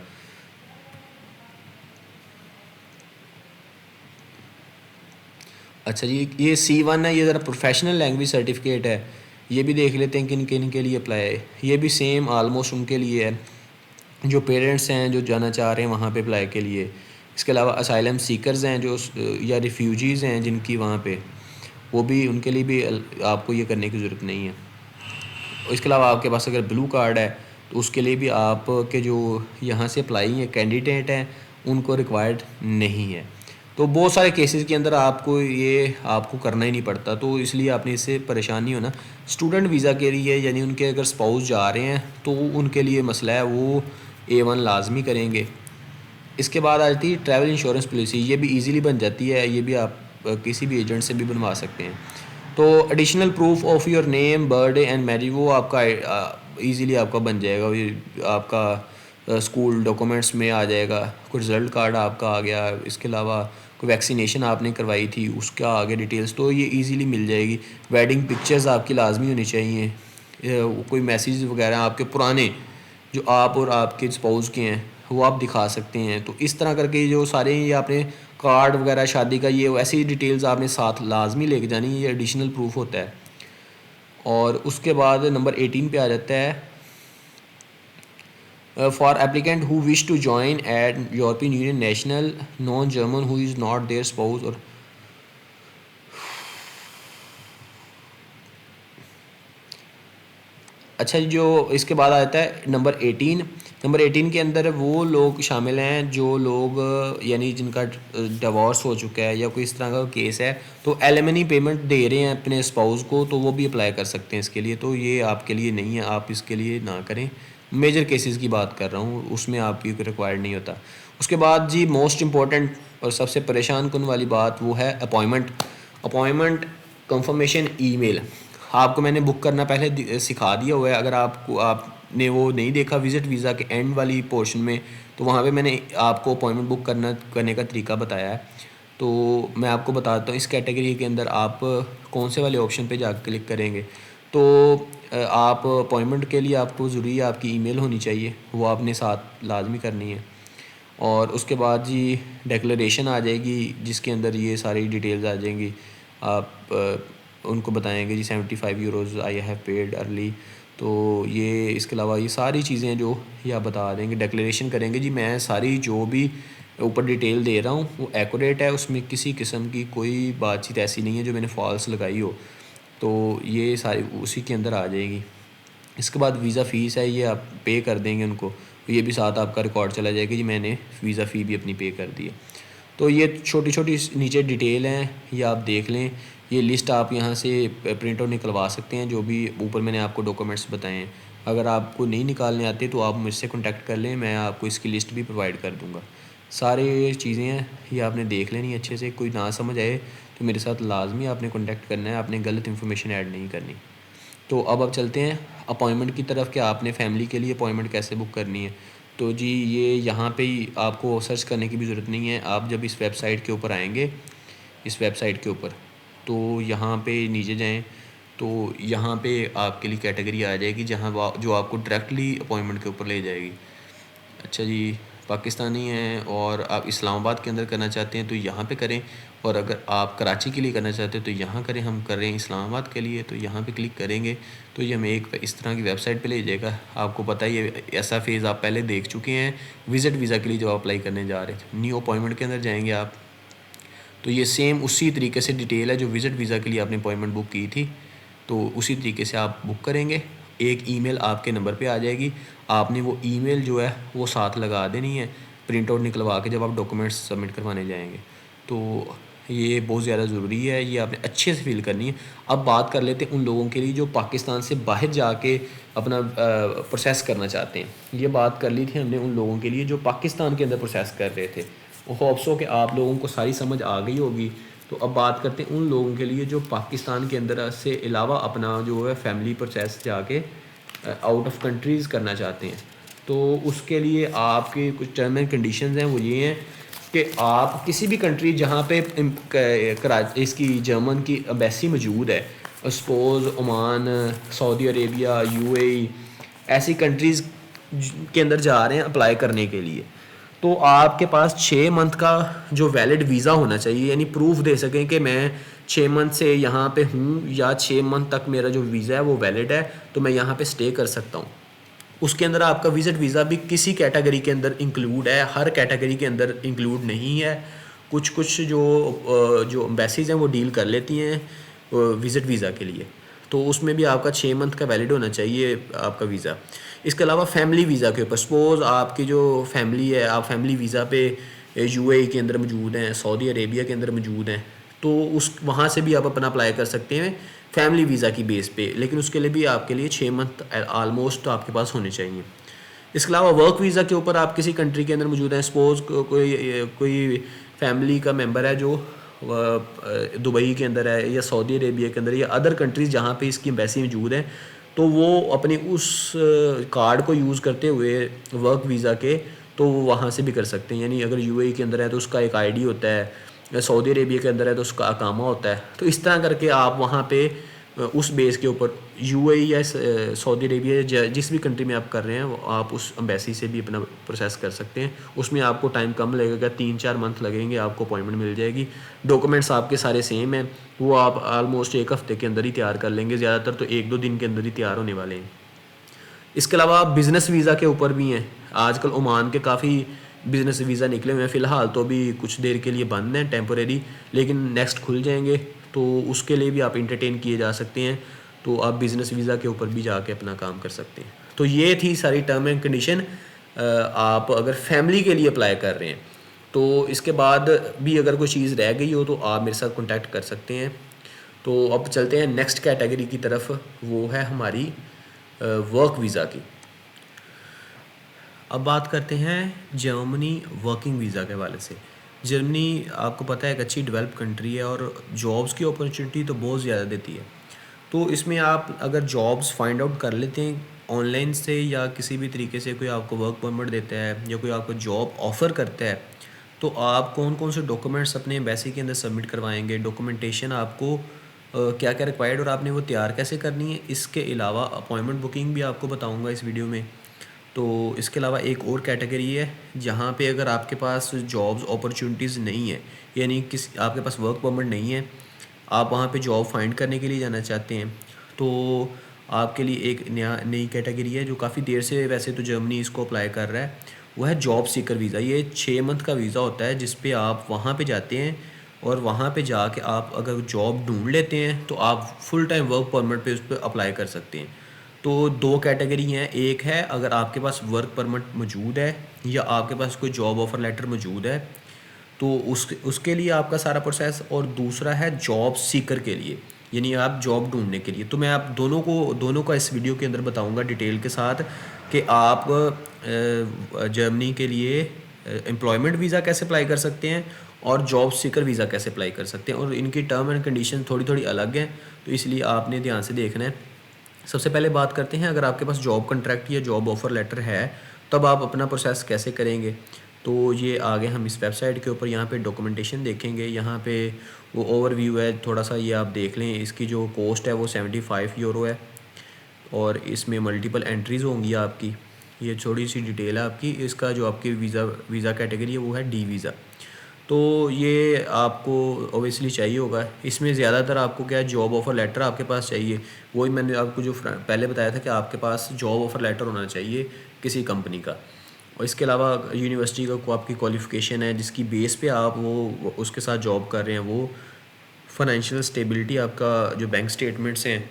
S2: अच्छा जी, ये C1 है, ये ज़रा प्रोफेशनल लैंग्वेज सर्टिफिकेट है। ये भी देख लेते हैं किन किन के लिए अप्लाई है। ये भी सेम आलमोस्ट उनके लिए है जो पेरेंट्स हैं जो जाना चाह रहे हैं वहाँ पे अप्लाई के लिए। इसके अलावा असाइलम सीकर्स हैं जो या रिफ्यूजीज़ हैं जिनकी वहाँ पे, वो भी उनके लिए भी आपको ये करने की ज़रूरत नहीं है। इसके अलावा आपके पास अगर ब्लू कार्ड है तो उसके लिए भी आप के जो यहाँ से अप्लाई हैं कैंडिडेट हैं उनको रिक्वायर्ड नहीं है। तो बहुत सारे केसेस के अंदर आपको करना ही नहीं पड़ता, तो इसलिए आपने इससे परेशान नहीं होना। स्टूडेंट वीज़ा के लिए यानी उनके अगर स्पाउस जा रहे हैं तो उनके लिए मसला है, वो A1 लाजमी करेंगे। इसके बाद आ जाती है ट्रैवल इंश्योरेंस पॉलिसी। ये भी इजीली बन जाती है, ये भी आप किसी भी एजेंट से भी बनवा सकते हैं। तो additional proof of your name, birthday and marriage, वो आपका इजीली आपका बन जाएगा। ये आपका स्कूल डॉक्यूमेंट्स में आ जाएगा। कोई रिज़ल्ट कार्ड आपका आ गया, इसके अलावा कोई वैक्सीनेशन आपने करवाई थी उसका आगे डिटेल्स, तो ये इजीली मिल जाएगी। वेडिंग पिक्चर्स आपकी लाजमी होनी चाहिए। कोई मैसेज वगैरह आपके पुराने जो आप और आपके स्पाउस के हैं वो आप दिखा सकते हैं। तो इस तरह करके जो सारे ये आपने कार्ड वगैरह शादी का, ये ऐसी डिटेल्स आपने साथ लाजमी लेके जानी है, ये एडिशनल प्रूफ होता है। और उसके बाद नंबर 18 पे आ जाता है for applicant who wish to join at European union national non German who is not their spouse. और अच्छा जी, जो इसके बाद आता है नंबर 18। नंबर 18 के अंदर वो लोग शामिल हैं जो लोग यानी जिनका डिवोर्स हो चुका है या कोई इस तरह का केस है, तो एलिमनी पेमेंट दे रहे हैं अपने स्पाउस को, तो वो भी अप्लाई कर सकते हैं इसके लिए। तो ये आपके लिए नहीं है, आप इसके लिए ना करें। मेजर केसेस की बात कर रहा हूँ, उसमें आपकी रिक्वायर्ड नहीं होता। उसके बाद जी मोस्ट इम्पॉर्टेंट और सबसे परेशान कन वाली बात वो है अपॉइंटमेंट कंफर्मेशन ईमेल। आपको मैंने बुक करना पहले सिखा दिया हुआ है। अगर आपने वो नहीं देखा विज़िट वीज़ा के एंड वाली पोर्शन में, तो वहाँ पे मैंने आपको अपॉइंटमेंट बुक करने का तरीका बताया है। तो मैं आपको बताता हूँ इस कैटेगरी के अंदर आप कौन से वाले ऑप्शन पे जाकर क्लिक करेंगे। तो आप अपॉइंटमेंट के लिए आपको ज़रूरी है आपकी ईमेल होनी चाहिए, वो आपने साथ लाजमी करनी है। और उसके बाद जी डिक्लेरेशन आ जाएगी जिसके अंदर ये सारी डिटेल्स आ जाएंगी। आप उनको बताएंगे जी 75 euros I have paid early. तो ये इसके अलावा ये सारी चीज़ें जो ये आप बता देंगे, डिक्लेरेशन करेंगे जी मैं सारी जो भी ऊपर डिटेल दे रहा हूँ वो एक्यूरेट है, उसमें किसी किस्म की कोई बातचीत ऐसी नहीं है जो मैंने फॉल्स लगाई हो। तो ये सारी उसी के अंदर आ जाएगी। इसके बाद वीज़ा फ़ीस है, ये आप पे कर देंगे उनको, तो ये भी साथ आपका रिकॉर्ड चला जाएगा जी मैंने वीज़ा फ़ी भी अपनी पे कर दी है। तो ये छोटी छोटी नीचे डिटेल हैं, ये आप देख लें। ये लिस्ट आप यहाँ से प्रिंट आउट निकलवा सकते हैं, जो भी ऊपर मैंने आपको डॉक्यूमेंट्स बताए हैं। अगर आपको नहीं निकालने आते तो आप मुझसे कॉन्टैक्ट कर लें, मैं आपको इसकी लिस्ट भी प्रोवाइड कर दूँगा। सारे चीज़ें हैं ये आपने देख लेनी अच्छे से। कोई ना समझ आए तो मेरे साथ लाजमी आपने कॉन्टैक्ट करना है, आपने गलत इन्फॉर्मेशन ऐड नहीं करनी। तो अब चलते हैं अपॉइंटमेंट की तरफ कि आपने फ़ैमिली के लिए अपॉइंटमेंट कैसे बुक करनी है। तो जी ये यहाँ पे ही आपको सर्च करने की भी ज़रूरत नहीं है। आप जब इस वेबसाइट के ऊपर आएंगे, इस वेबसाइट के ऊपर, तो यहाँ पे नीचे जाएं, तो यहाँ पे आपके लिए कैटेगरी आ जाएगी जहाँ जो आपको डायरेक्टली अपॉइंटमेंट के ऊपर ले जाएगी। अच्छा जी, पाकिस्तानी हैं और आप इस्लामाबाद के अंदर करना चाहते हैं तो यहाँ पे करें, और अगर आप कराची के लिए करना चाहते हैं तो यहाँ करें। हम कर रहे हैं इस्लामाबाद के लिए, तो यहाँ पे क्लिक करेंगे तो ये हमें एक इस तरह की वेबसाइट पे ले जाएगा। आपको पता है ये ऐसा फेज़ आप पहले देख चुके हैं विज़िट वीज़ा के लिए जब अप्लाई करने जा रहे थे। न्यू अपॉइंटमेंट के अंदर जाएंगे आप, तो ये सेम उसी तरीके से डिटेल है जो विज़िट वीज़ा के लिए आपने अपॉइंटमेंट बुक की थी, तो उसी तरीके से आप बुक करेंगे। एक ईमेल आपके नंबर पे आ जाएगी, आपने वो ईमेल जो है वो साथ लगा देनी है प्रिंट आउट निकलवा के जब आप डॉक्यूमेंट्स सबमिट करवाने जाएंगे। तो ये बहुत ज़्यादा ज़रूरी है, ये आपने अच्छे से फिल करनी है। अब बात कर लेते हैं उन लोगों के लिए जो पाकिस्तान से बाहर जाके अपना प्रोसेस करना चाहते हैं। ये बात कर ली थी हमने उन लोगों के लिए जो पाकिस्तान के अंदर प्रोसेस कर रहे थे। होप्स हो कि आप लोगों को सारी समझ आ गई होगी। तो अब बात करते हैं उन लोगों के लिए जो पाकिस्तान के अंदर से अलावा अपना जो है फैमिली प्रोसेस जाके आउट ऑफ कंट्रीज़ करना चाहते हैं। तो उसके लिए आपके कुछ टर्म एंड कंडीशंस हैं, वो ये हैं कि आप किसी भी कंट्री जहाँ पे इसकी जर्मन की एम्बेसी मौजूद है, suppose Oman, Saudi Arabia, UAE, ऐसी कंट्रीज़ के अंदर जा रहे हैं अप्लाई करने के लिए, तो आपके पास 6 मंथ का जो वैलिड वीज़ा होना चाहिए, यानी प्रूफ दे सकें कि मैं 6 मंथ से यहाँ पे हूँ या 6 मंथ तक मेरा जो वीज़ा है वो वैलिड है, तो मैं यहाँ पे स्टे कर सकता हूँ। उसके अंदर आपका विज़िट वीज़ा भी किसी कैटेगरी के अंदर इंक्लूड है, हर कैटेगरी के अंदर इंक्लूड नहीं है। कुछ कुछ जो एम्बेसीज़ हैं वो डील कर लेती हैं विज़िट वीज़ा के लिए, तो उसमें भी आपका 6 मंथ का वैलिड होना चाहिए आपका वीज़ा। इसके अलावा फैमिली वीज़ा के ऊपर, सपोज़ आपकी जो फैमिली है, आप फैमिली वीज़ा पे यूएई के अंदर मौजूद हैं, सऊदी अरेबिया के अंदर मौजूद हैं, तो उस वहाँ से भी आप अपना अप्लाई कर सकते हैं फैमिली वीज़ा की बेस पे, लेकिन उसके लिए भी आपके लिए 6 मंथ आलमोस्ट तो आपके पास होने चाहिए। इसके अलावा वर्क वीज़ा के ऊपर आप किसी कंट्री के अंदर मौजूद हैं, सपोज़ कोई फैमिली का मेंबर है जो दुबई के अंदर है या सऊदी अरेबिया के अंदर या अदर कंट्रीज़ जहाँ पे इसकी एम्बेसी मौजूद है, तो वो अपने उस कार्ड को यूज़ करते हुए वर्क वीज़ा के, तो वो वहाँ से भी कर सकते हैं। यानी अगर यूएई के अंदर है तो उसका एक आईडी होता है, सऊदी अरेबिया के अंदर है तो उसका अकामा होता है। तो इस तरह करके आप वहाँ पे उस बेस के ऊपर यूएई या सऊदी अरेबिया जिस भी कंट्री में आप कर रहे हैं, वो आप उस एम्बेसी से भी अपना प्रोसेस कर सकते हैं। उसमें आपको टाइम कम लगेगा, 3-4 मंथ लगेंगे, आपको अपॉइंटमेंट मिल जाएगी। डॉक्यूमेंट्स आपके सारे सेम हैं, वो आप आलमोस्ट 1 हफ़्ते के अंदर ही तैयार कर लेंगे, ज़्यादातर तो 1-2 दिन के अंदर ही तैयार होने वाले हैं। इसके अलावा बिज़नेस वीज़ा के ऊपर भी हैं। आजकल ओमान के काफ़ी बिज़नेस वीज़ा निकले हुए हैं, फ़िलहाल तो अभी कुछ देर के लिए बंद हैं टेम्पोरेरी, लेकिन नेक्स्ट खुल जाएंगे, तो उसके लिए भी आप इंटरटेन किए जा सकते हैं। तो आप बिज़नेस वीज़ा के ऊपर भी जाके अपना काम कर सकते हैं। तो ये थी सारी टर्म एंड कंडीशन। आप अगर फैमिली के लिए अप्लाई कर रहे हैं तो इसके बाद भी अगर कोई चीज़ रह गई हो तो आप मेरे साथ कॉन्टैक्ट कर सकते हैं। तो अब चलते हैं नेक्स्ट कैटेगरी की तरफ, वो है हमारी वर्क वीज़ा की। अब बात करते हैं जर्मनी वर्किंग वीज़ा के हवाले से। जर्मनी आपको पता है एक अच्छी डेवलप कंट्री है और जॉब्स की अपॉर्चुनिटी तो बहुत ज़्यादा देती है। तो इसमें आप अगर जॉब्स फाइंड आउट कर लेते हैं ऑनलाइन से या किसी भी तरीके से, कोई आपको वर्क परमिट देता है या कोई आपको जॉब ऑफ़र करता है, तो आप कौन कौन से डॉक्यूमेंट्स अपने एम्बेसी के अंदर सबमिट करवाएंगे, डॉक्यूमेंटेशन आपको क्या क्या रिक्वायर्ड और आपने वो तैयार कैसे करनी है। इसके अलावा अपॉइंटमेंट बुकिंग भी आपको बताऊंगा इस वीडियो में। तो इसके अलावा एक और कैटेगरी है जहाँ पे अगर आपके पास जॉब्स अपॉर्चुनिटीज़ नहीं है, यानी किस आपके पास वर्क परमिट नहीं है, आप वहाँ पे जॉब फाइंड करने के लिए जाना चाहते हैं, तो आपके लिए एक नई कैटेगरी है जो काफ़ी देर से वैसे तो जर्मनी इसको अप्लाई कर रहा है, वो है जॉब सीकर वीज़ा। ये 6 मंथ का वीज़ा होता है जिस पे आप वहाँ पे जाते हैं और वहाँ पे जाके आप अगर जॉब ढूंढ लेते हैं तो आप फुल टाइम वर्क परमिट पे उस पर अप्लाई कर सकते हैं। तो 2 कैटेगरी हैं, एक है अगर आपके पास वर्क परमिट मौजूद है या आपके पास कोई जॉब ऑफ़र लेटर मौजूद है तो उसके लिए आपका सारा प्रोसेस, और दूसरा है जॉब सीकर के लिए, यानी आप जॉब ढूंढने के लिए। तो मैं आप दोनों का इस वीडियो के अंदर बताऊंगा डिटेल के साथ कि आप जर्मनी के लिए एम्प्लॉयमेंट वीज़ा कैसे अप्लाई कर सकते हैं और जॉब सीकर वीज़ा कैसे अप्लाई कर सकते हैं, और इनकी टर्म एंड कंडीशन थोड़ी थोड़ी अलग हैं, तो इसलिए आपने ध्यान से देखना है। सबसे पहले बात करते हैं, अगर आपके पास जॉब कॉन्ट्रैक्ट या जॉब ऑफ़र लेटर है तब आप अपना प्रोसेस कैसे करेंगे। तो ये आगे हम इस वेबसाइट के ऊपर यहाँ पे डॉक्यूमेंटेशन देखेंगे, यहाँ पे वो ओवरव्यू है थोड़ा सा, ये आप देख लें। इसकी जो कॉस्ट है वो 75 यूरो है और इसमें मल्टीपल एंट्रीज़ होंगी आपकी। ये थोड़ी सी डिटेल है आपकी। इसका जो आपकी वीज़ा कैटेगरी है वो है डी वीज़ा। तो ये आपको ओबियसली चाहिए होगा। इसमें ज़्यादातर आपको क्या है, जॉब ऑफ़र लेटर आपके पास चाहिए। वही मैंने आपको जो पहले बताया था कि आपके पास जॉब ऑफ़र लेटर होना चाहिए किसी कंपनी का। और इसके अलावा यूनिवर्सिटी का को आपकी क्वालिफ़िकेशन है जिसकी बेस पे आप वो उसके साथ जॉब कर रहे हैं, वो फाइनेंशियल स्टेबिलिटी, आपका जो बैंक स्टेटमेंट्स हैं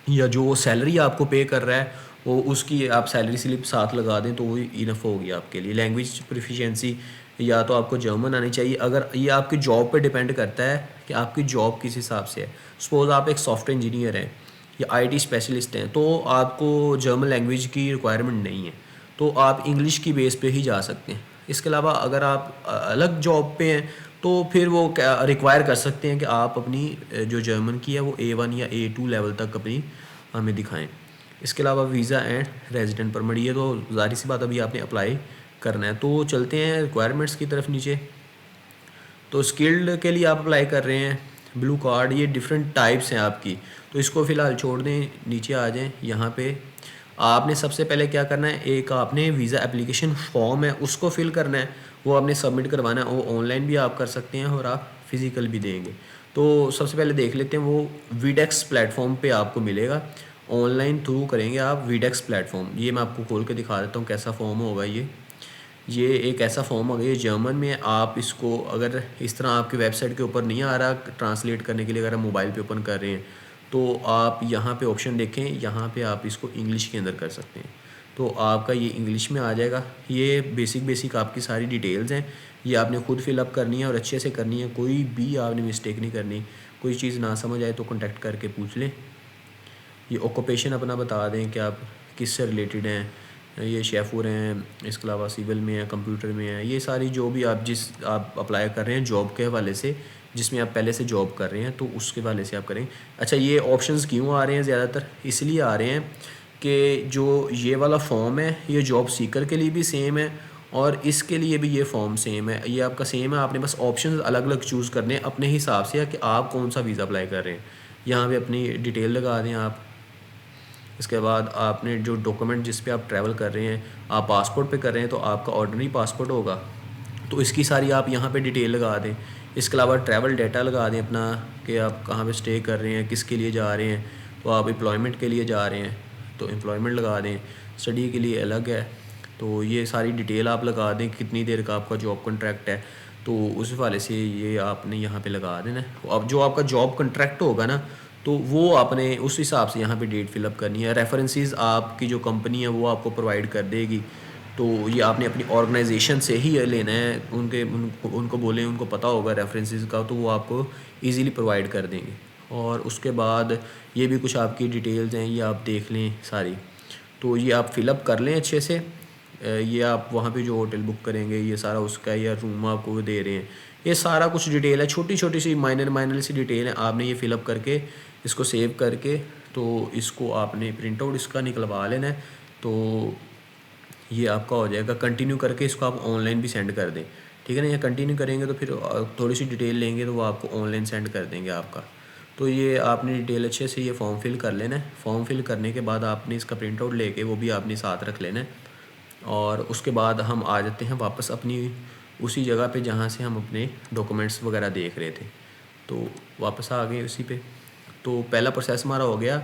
S2: या जो सैलरी आपको पे कर रहा है वो उसकी आप सैलरी स्लिप साथ लगा दें तो वो इनफ होगी आपके लिए। लैंग्वेज प्रोफिशिएंसी, या तो आपको जर्मन आनी चाहिए। अगर ये आपकी जॉब पे डिपेंड करता है कि आपकी जॉब किस हिसाब से है। सपोज़ आप एक सॉफ्टवेयर इंजीनियर हैं या आईटी स्पेशलिस्ट हैं तो आपको जर्मन लैंग्वेज की रिक्वायरमेंट नहीं है, तो आप इंग्लिश की बेस पे ही जा सकते हैं। इसके अलावा अगर आप अलग जॉब पे हैं तो फिर वो क्या रिक्वायर कर सकते हैं कि आप अपनी जो जर्मन की है वो A1 या A2 लेवल तक अपनी हमें दिखाएं। इसके अलावा वीज़ा एंड रेजिडेंट परमिट, ये तो ज़ाहिर सी बात अभी आपने अप्लाई करना है। तो चलते हैं रिक्वायरमेंट्स की तरफ नीचे। तो स्किल्ड के लिए आप अप्लाई कर रहे हैं, ब्लू कार्ड, ये डिफरेंट टाइप्स हैं आपकी, तो इसको फ़िलहाल छोड़ दें, नीचे आ जाएं। यहाँ पे आपने सबसे पहले क्या करना है, एक आपने वीज़ा एप्लीकेशन फॉर्म है उसको फिल करना है, वो आपने सबमिट करवाना है। वो ऑनलाइन भी आप कर सकते हैं और आप फिज़िकल भी देंगे। तो सबसे पहले देख लेते हैं, वो वीडेक्स प्लेटफॉर्म पे आपको मिलेगा, ऑनलाइन थ्रू करेंगे आप वीडेक्स प्लेटफॉर्म। ये मैं आपको खोल के दिखा देता हूँ कैसा फॉर्म होगा। ये एक ऐसा फॉर्म होगा, ये जर्मन में। आप इसको अगर इस तरह आपकी वेबसाइट के ऊपर नहीं आ रहा ट्रांसलेट करने के लिए, अगर आप मोबाइल पे ओपन कर रहे हैं तो आप यहाँ पे ऑप्शन देखें, यहाँ पे आप इसको इंग्लिश के अंदर कर सकते हैं, तो आपका ये इंग्लिश में आ जाएगा। ये बेसिक आपकी सारी डिटेल्स हैं, ये आपने खुद फिलअप करनी है और अच्छे से करनी है, कोई भी आपने मिस्टेक नहीं करनी। कोई चीज़ ना समझ आए तो कॉन्टैक्ट करके पूछ लें। ये ऑक्यूपेशन अपना बता दें कि आप किससे रिलेटेड हैं, ये शेफ़ुर हैं, इसके अलावा सिविल में है, कंप्यूटर में है, ये सारी जो भी आप अप्लाई कर रहे हैं जॉब के हवाले से, जिसमें आप पहले से जॉब कर रहे हैं तो उसके हवाले से आप करें। अच्छा, ये ऑप्शंस क्यों आ रहे हैं ज़्यादातर, इसलिए आ रहे हैं कि जो ये वाला फॉर्म है ये जॉब सीकर के लिए भी सेम है और इसके लिए भी ये फॉर्म सेम है, ये आपका सेम है। आपने बस ऑप्शंस अलग अलग चूज़ करने हैं अपने हिसाब से कि आप कौन सा वीज़ा अप्लाई कर रहे हैं। यहाँ पे अपनी डिटेल लगा दें आप। इसके बाद आपने जो डॉक्यूमेंट जिस पे आप ट्रैवल कर रहे हैं, आप पासपोर्ट पे कर रहे हैं तो आपका ऑर्डिनरी पासपोर्ट होगा, तो इसकी सारी आप यहाँ पे डिटेल लगा दें। इसके अलावा ट्रैवल डाटा लगा दें अपना कि आप कहाँ पे स्टे कर रहे हैं, किसके लिए जा रहे हैं। तो आप एम्प्लॉयमेंट के लिए जा रहे हैं तो एम्प्लॉयमेंट लगा दें, स्टडी के लिए अलग है, तो ये सारी डिटेल आप लगा दें, कितनी देर का आपका जॉब कॉन्ट्रैक्ट है, तो उस हवाले से ये आपने यहाँ पे लगा देना। अब जो आपका जॉब कॉन्ट्रैक्ट होगा ना, तो वो आपने उस हिसाब से यहाँ पे डेट फिलअप करनी है। रेफरेंसेस आपकी जो कंपनी है वो आपको प्रोवाइड कर देगी, तो ये आपने अपनी ऑर्गेनाइजेशन से ही ये लेना है। उनको बोलें, उनको पता होगा रेफरेंसेस का, तो वो आपको इजीली प्रोवाइड कर देंगे। और उसके बाद ये भी कुछ आपकी डिटेल्स हैं, ये आप देख लें सारी, तो ये आप फिलअप कर लें अच्छे से। ये आप वहाँ पे जो होटल बुक करेंगे ये सारा उसका, या रूम आपको दे रहे हैं, ये सारा कुछ डिटेल है, छोटी छोटी सी माइनर सी डिटेल है। आपने ये फिलअप करके इसको सेव करके, तो इसको आपने प्रिंट आउट इसका निकलवा लेना है, तो ये आपका हो जाएगा। कंटिन्यू करके इसको आप ऑनलाइन भी सेंड कर दें, ठीक है ना। या कंटिन्यू करेंगे तो फिर थोड़ी सी डिटेल लेंगे तो वो आपको ऑनलाइन सेंड कर देंगे आपका। तो ये आपने डिटेल अच्छे से ये फॉर्म फिल कर लेना है। फॉर्म फिल करने के बाद आपने इसका प्रिंट आउट लेके वो भी आपने साथ रख लेना है। और उसके बाद हम आ जाते हैं वापस अपनी उसी जगह पे जहाँ से हम अपने डॉक्यूमेंट्स वगैरह देख रहे थे, तो वापस आ गए उसी पे। तो पहला प्रोसेस हमारा हो गया,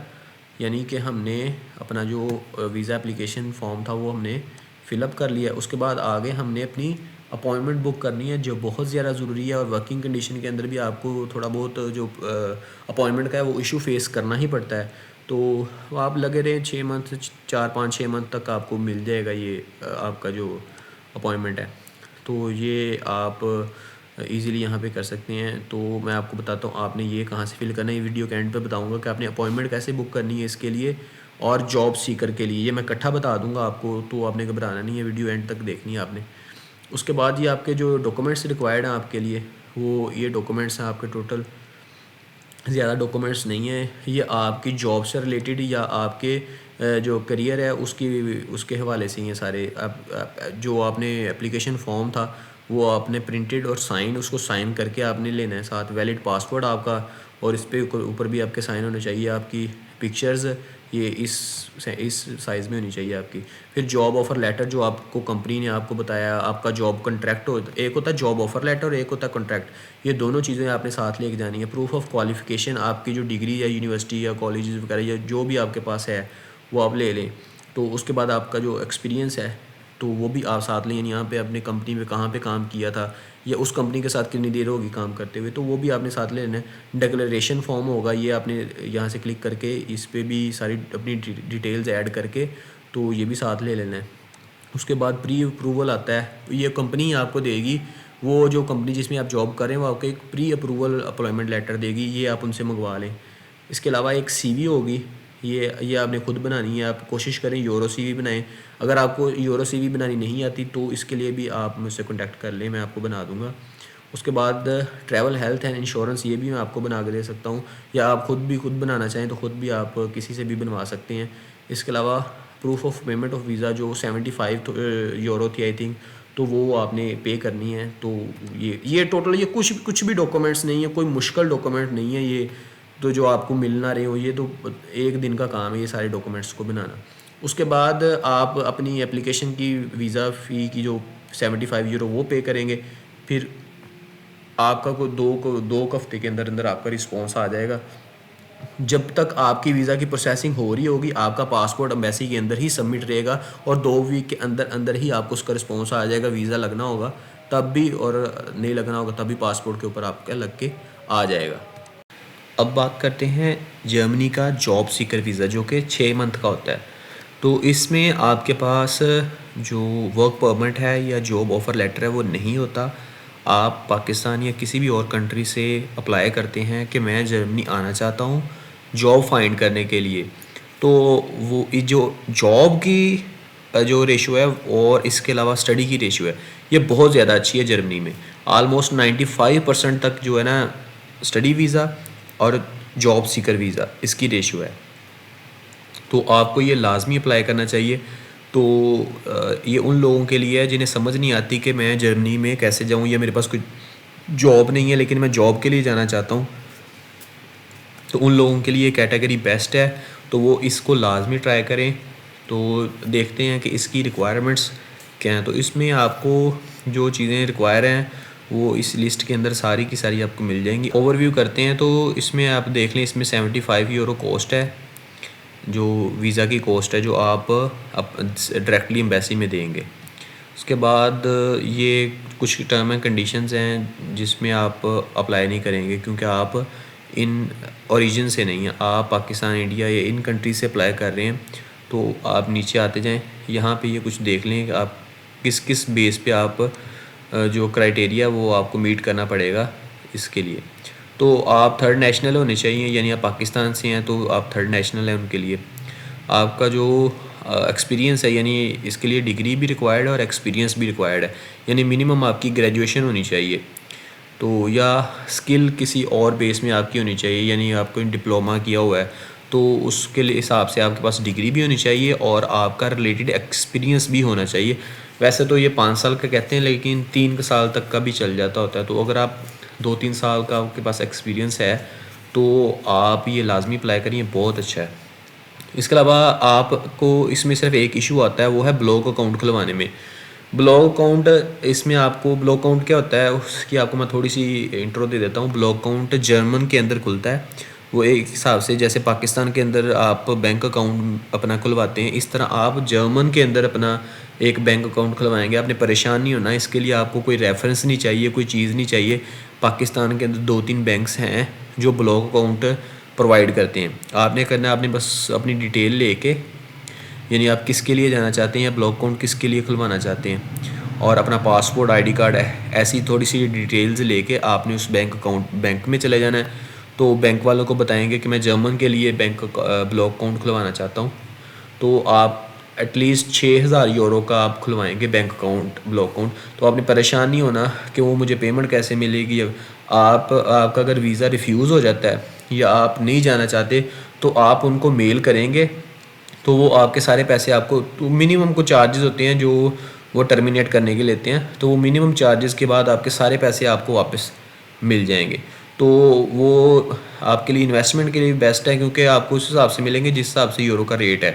S2: यानी कि हमने अपना जो वीज़ा एप्लीकेशन फॉर्म था वो हमने फ़िलअप कर लिया। उसके बाद आगे हमने अपनी अपॉइंटमेंट बुक करनी है, जो बहुत ज़्यादा ज़रूरी है। और वर्किंग कंडीशन के अंदर भी आपको थोड़ा बहुत जो अपॉइंटमेंट का है वो इशू फेस करना ही पड़ता है। तो आप लगे रहें 6 मंथ, 4-5-6 मंथ तक आपको मिल जाएगा ये आपका जो अपॉइंटमेंट है। तो ये आप इजीली यहाँ पे कर सकते हैं। तो मैं आपको बताता हूँ आपने ये कहाँ से फिल करना है। ये वीडियो के एंड पे बताऊँगा कि आपने अपॉइंटमेंट कैसे बुक करनी है इसके लिए, और जॉब सीकर के लिए ये मैं इकट्ठा बता दूँगा आपको, तो आपने घबराना नहीं है, वीडियो एंड तक देखनी है आपने। उसके बाद ये आपके जो डॉक्यूमेंट्स रिक्वायर्ड हैं आपके लिए, वो ये डॉक्यूमेंट्स हैं आपके टोटल, ज़्यादा डॉक्यूमेंट्स नहीं है। ये आपकी जॉब से रिलेटेड या आपके जो करियर है उसके हवाले से ये सारे जो आपने एप्लीकेशन फॉर्म था वो आपने प्रिंटेड और साइन, उसको साइन करके आपने लेना है। साथ वैलिड पासपोर्ट आपका, और इस पे ऊपर भी आपके साइन होने चाहिए। आपकी पिक्चर्स ये इस साइज़ में होनी चाहिए आपकी। फिर जॉब ऑफ़र लेटर जो आपको कंपनी ने आपको बताया, आपका जॉब कॉन्ट्रैक्ट एक होता है जॉब ऑफ़र लेटर और एक होता है कॉन्ट्रैक्ट। ये दोनों चीज़ें आपने साथ लेके जानी है। प्रूफ ऑफ क्वालिफ़िकेशन, आपकी जो डिग्री या यूनिवर्सिटी या कॉलेज वगैरह या जो भी आपके पास है वो आप ले लें। तो उसके बाद आपका जो एक्सपीरियंस है तो वो भी आप साथ लें, यानी यहाँ पे अपने कंपनी में कहाँ पे काम किया था या उस कंपनी के साथ कितनी देर होगी काम करते हुए, तो वो भी आपने साथ ले लेना है। डिक्लेरेशन फॉर्म होगा, ये आपने यहाँ से क्लिक करके इस पे भी सारी अपनी डिटेल्स ऐड करके तो ये भी साथ ले लेना है। उसके बाद प्री अप्रूवल आता है, ये कंपनी आपको देगी। वो जो कंपनी जिसमें आप जॉब कर रहे हैं वो आपको एक प्री अप्रूवल एम्प्लॉयमेंट लेटर देगी, ये आप उनसे मंगवा लें। इसके अलावा एक सीवी होगी, ये आपने खुद बनानी है। आप कोशिश करें यूरो सीवी बनाएं। अगर आपको यूरो सीवी बनानी नहीं आती तो इसके लिए भी आप मुझसे कॉन्टैक्ट कर लें, मैं आपको बना दूंगा। उसके बाद ट्रैवल हेल्थ एंड इंश्योरेंस, ये भी मैं आपको बना के दे सकता हूँ, या आप खुद बनाना चाहें तो खुद भी आप किसी से भी बनवा सकते हैं। इसके अलावा proof of payment of visa जो 75 यूरो थी आई थिंक, तो वो आपने पे करनी है। तो ये टोटल ये कुछ भी डॉक्यूमेंट्स नहीं है, कोई मुश्किल डॉक्यूमेंट नहीं है ये, तो जो आपको मिल ना रहे हो, ये तो एक दिन का काम है ये सारे डॉक्यूमेंट्स को बनाना। उसके बाद आप अपनी एप्लीकेशन की वीज़ा फ़ी की जो 75 यूरो वो पे करेंगे। फिर आपका कोई दो हफ्ते के अंदर अंदर आपका रिस्पॉन्स आ जाएगा। जब तक आपकी वीज़ा की प्रोसेसिंग हो रही होगी आपका पासपोर्ट एम्बेसी के अंदर ही सबमिट रहेगा, और 2 वीक के अंदर अंदर ही आपको उसका रिस्पॉन्स आ जाएगा। वीज़ा लगना होगा तब भी, और नहीं लगना होगा तब भी पासपोर्ट के ऊपर आपका लग के आ जाएगा। अब बात करते हैं जर्मनी का जॉब सीकर वीज़ा, जो कि 6 मंथ का होता है। तो इसमें आपके पास जो वर्क परमिट है या जॉब ऑफ़र लेटर है वो नहीं होता। आप पाकिस्तान या किसी भी और कंट्री से अप्लाई करते हैं कि मैं जर्मनी आना चाहता हूँ जॉब फाइंड करने के लिए, तो वो जो जॉब की जो रेशो है और इसके अलावा स्टडी की रेशो है ये बहुत ज़्यादा अच्छी है जर्मनी में। आलमोस्ट 95% तक जो है ना स्टडी वीज़ा और जॉब सीकर वीज़ा इसकी रेशो है। तो आपको ये लाजमी अप्लाई करना चाहिए। तो ये उन लोगों के लिए है जिन्हें समझ नहीं आती कि मैं जर्मनी में कैसे जाऊं, या मेरे पास कोई जॉब नहीं है लेकिन मैं जॉब के लिए जाना चाहता हूं, तो उन लोगों के लिए कैटेगरी बेस्ट है। तो वो इसको लाजमी ट्राई करें। तो देखते हैं कि इसकी रिक्वायरमेंट्स क्या हैं। तो इसमें आपको जो चीज़ें रिक्वायर हैं वो इस लिस्ट के अंदर सारी की सारी आपको मिल जाएंगी। ओवरव्यू करते हैं तो इसमें आप देख लें, इसमें 75 यूरो कॉस्ट है, जो वीज़ा की कॉस्ट है जो आप डायरेक्टली एम्बेसी में देंगे। उसके बाद ये कुछ टर्म एंड कंडीशंस हैं जिसमें आप अप्लाई नहीं करेंगे, क्योंकि आप इन ओरिजिन से नहीं है, आप पाकिस्तान, इंडिया या इन कंट्री से अप्लाई कर रहे हैं तो आप नीचे आते जाएं, यहाँ पे ये कुछ देख लें कि आप किस किस बेस पे आप जो क्राइटेरिया वो आपको मीट करना पड़ेगा इसके लिए। तो आप थर्ड नेशनल होने चाहिए, यानी आप पाकिस्तान से हैं तो आप थर्ड नेशनल हैं उनके लिए। आपका जो एक्सपीरियंस है, यानी इसके लिए डिग्री भी रिक्वायर्ड है और एक्सपीरियंस भी रिक्वायर्ड है, यानी मिनिमम आपकी ग्रेजुएशन होनी चाहिए। तो या स्किल किसी और बेस में आपकी होनी चाहिए, यानी आपको डिप्लोमा किया हुआ है तो उसके लिए हिसाब से आपके पास डिग्री भी होनी चाहिए और आपका रिलेटेड एक्सपीरियंस भी होना चाहिए। वैसे तो ये 5 साल का कहते हैं, लेकिन 3 साल तक का भी चल जाता होता है। तो अगर आप 2-3 साल का आपके पास एक्सपीरियंस है तो आप ये लाजमी अप्लाई करिए, बहुत अच्छा है। इसके अलावा आपको इसमें सिर्फ एक इशू आता है, वो है ब्लॉक अकाउंट खुलवाने में। ब्लॉक अकाउंट, इसमें आपको ब्लॉक अकाउंट क्या होता है उसकी आपको मैं थोड़ी सी इंट्रो दे देता हूँ। ब्लॉक अकाउंट जर्मन के अंदर खुलता है। वो एक हिसाब से जैसे पाकिस्तान के अंदर आप बैंक अकाउंट अपना खुलवाते हैं, इस तरह आप जर्मन के अंदर अपना एक बैंक अकाउंट खुलवाएंगे। आपने परेशान नहीं होना, इसके लिए आपको कोई रेफरेंस नहीं चाहिए, कोई चीज़ नहीं चाहिए। पाकिस्तान के अंदर 2-3 बैंक्स हैं जो ब्लॉक अकाउंट प्रोवाइड करते हैं। आपने करना है, आपने बस अपनी डिटेल लेके, यानी आप किसके लिए जाना चाहते हैं या ब्लॉक अकाउंट किसके लिए खुलवाना चाहते हैं, और अपना पासपोर्ट, आईडी कार्ड है, ऐसी थोड़ी सी डिटेल्स लेके आपने उस बैंक में चले जाना है। तो बैंक वालों को बताएंगे कि मैं जर्मन के लिए ब्लॉक अकाउंट खुलवाना चाहता हूँ। तो आप एटलीस्ट 6,000 यूरो का आप खुलवाएंगे बैंक अकाउंट, ब्लॉक अकाउंट। तो आपने परेशान नहीं होना कि वो मुझे पेमेंट कैसे मिलेगी। आपका अगर वीज़ा रिफ्यूज़ हो जाता है या आप नहीं जाना चाहते तो आप उनको मेल करेंगे तो वो आपके सारे पैसे आपको, तो मिनिमम कुछ चार्जेस होते हैं जो वो टर्मिनेट करने के लेते हैं, तो वो मिनिमम चार्जेस के बाद आपके सारे पैसे आपको वापस मिल जाएंगे। तो वो आपके लिए इन्वेस्टमेंट के लिए बेस्ट है, क्योंकि आपको उस हिसाब से मिलेंगे जिस हिसाब से यूरो का रेट है।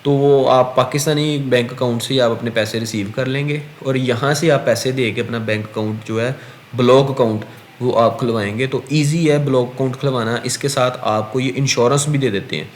S2: तो वो आप पाकिस्तानी बैंक अकाउंट से ही आप अपने पैसे रिसीव कर लेंगे और यहाँ से आप पैसे दे के अपना बैंक अकाउंट जो है ब्लॉक अकाउंट वो आप खुलवाएंगे। तो ईजी है ब्लॉक अकाउंट खुलवाना। इसके साथ आपको ये इंश्योरेंस भी दे देते हैं।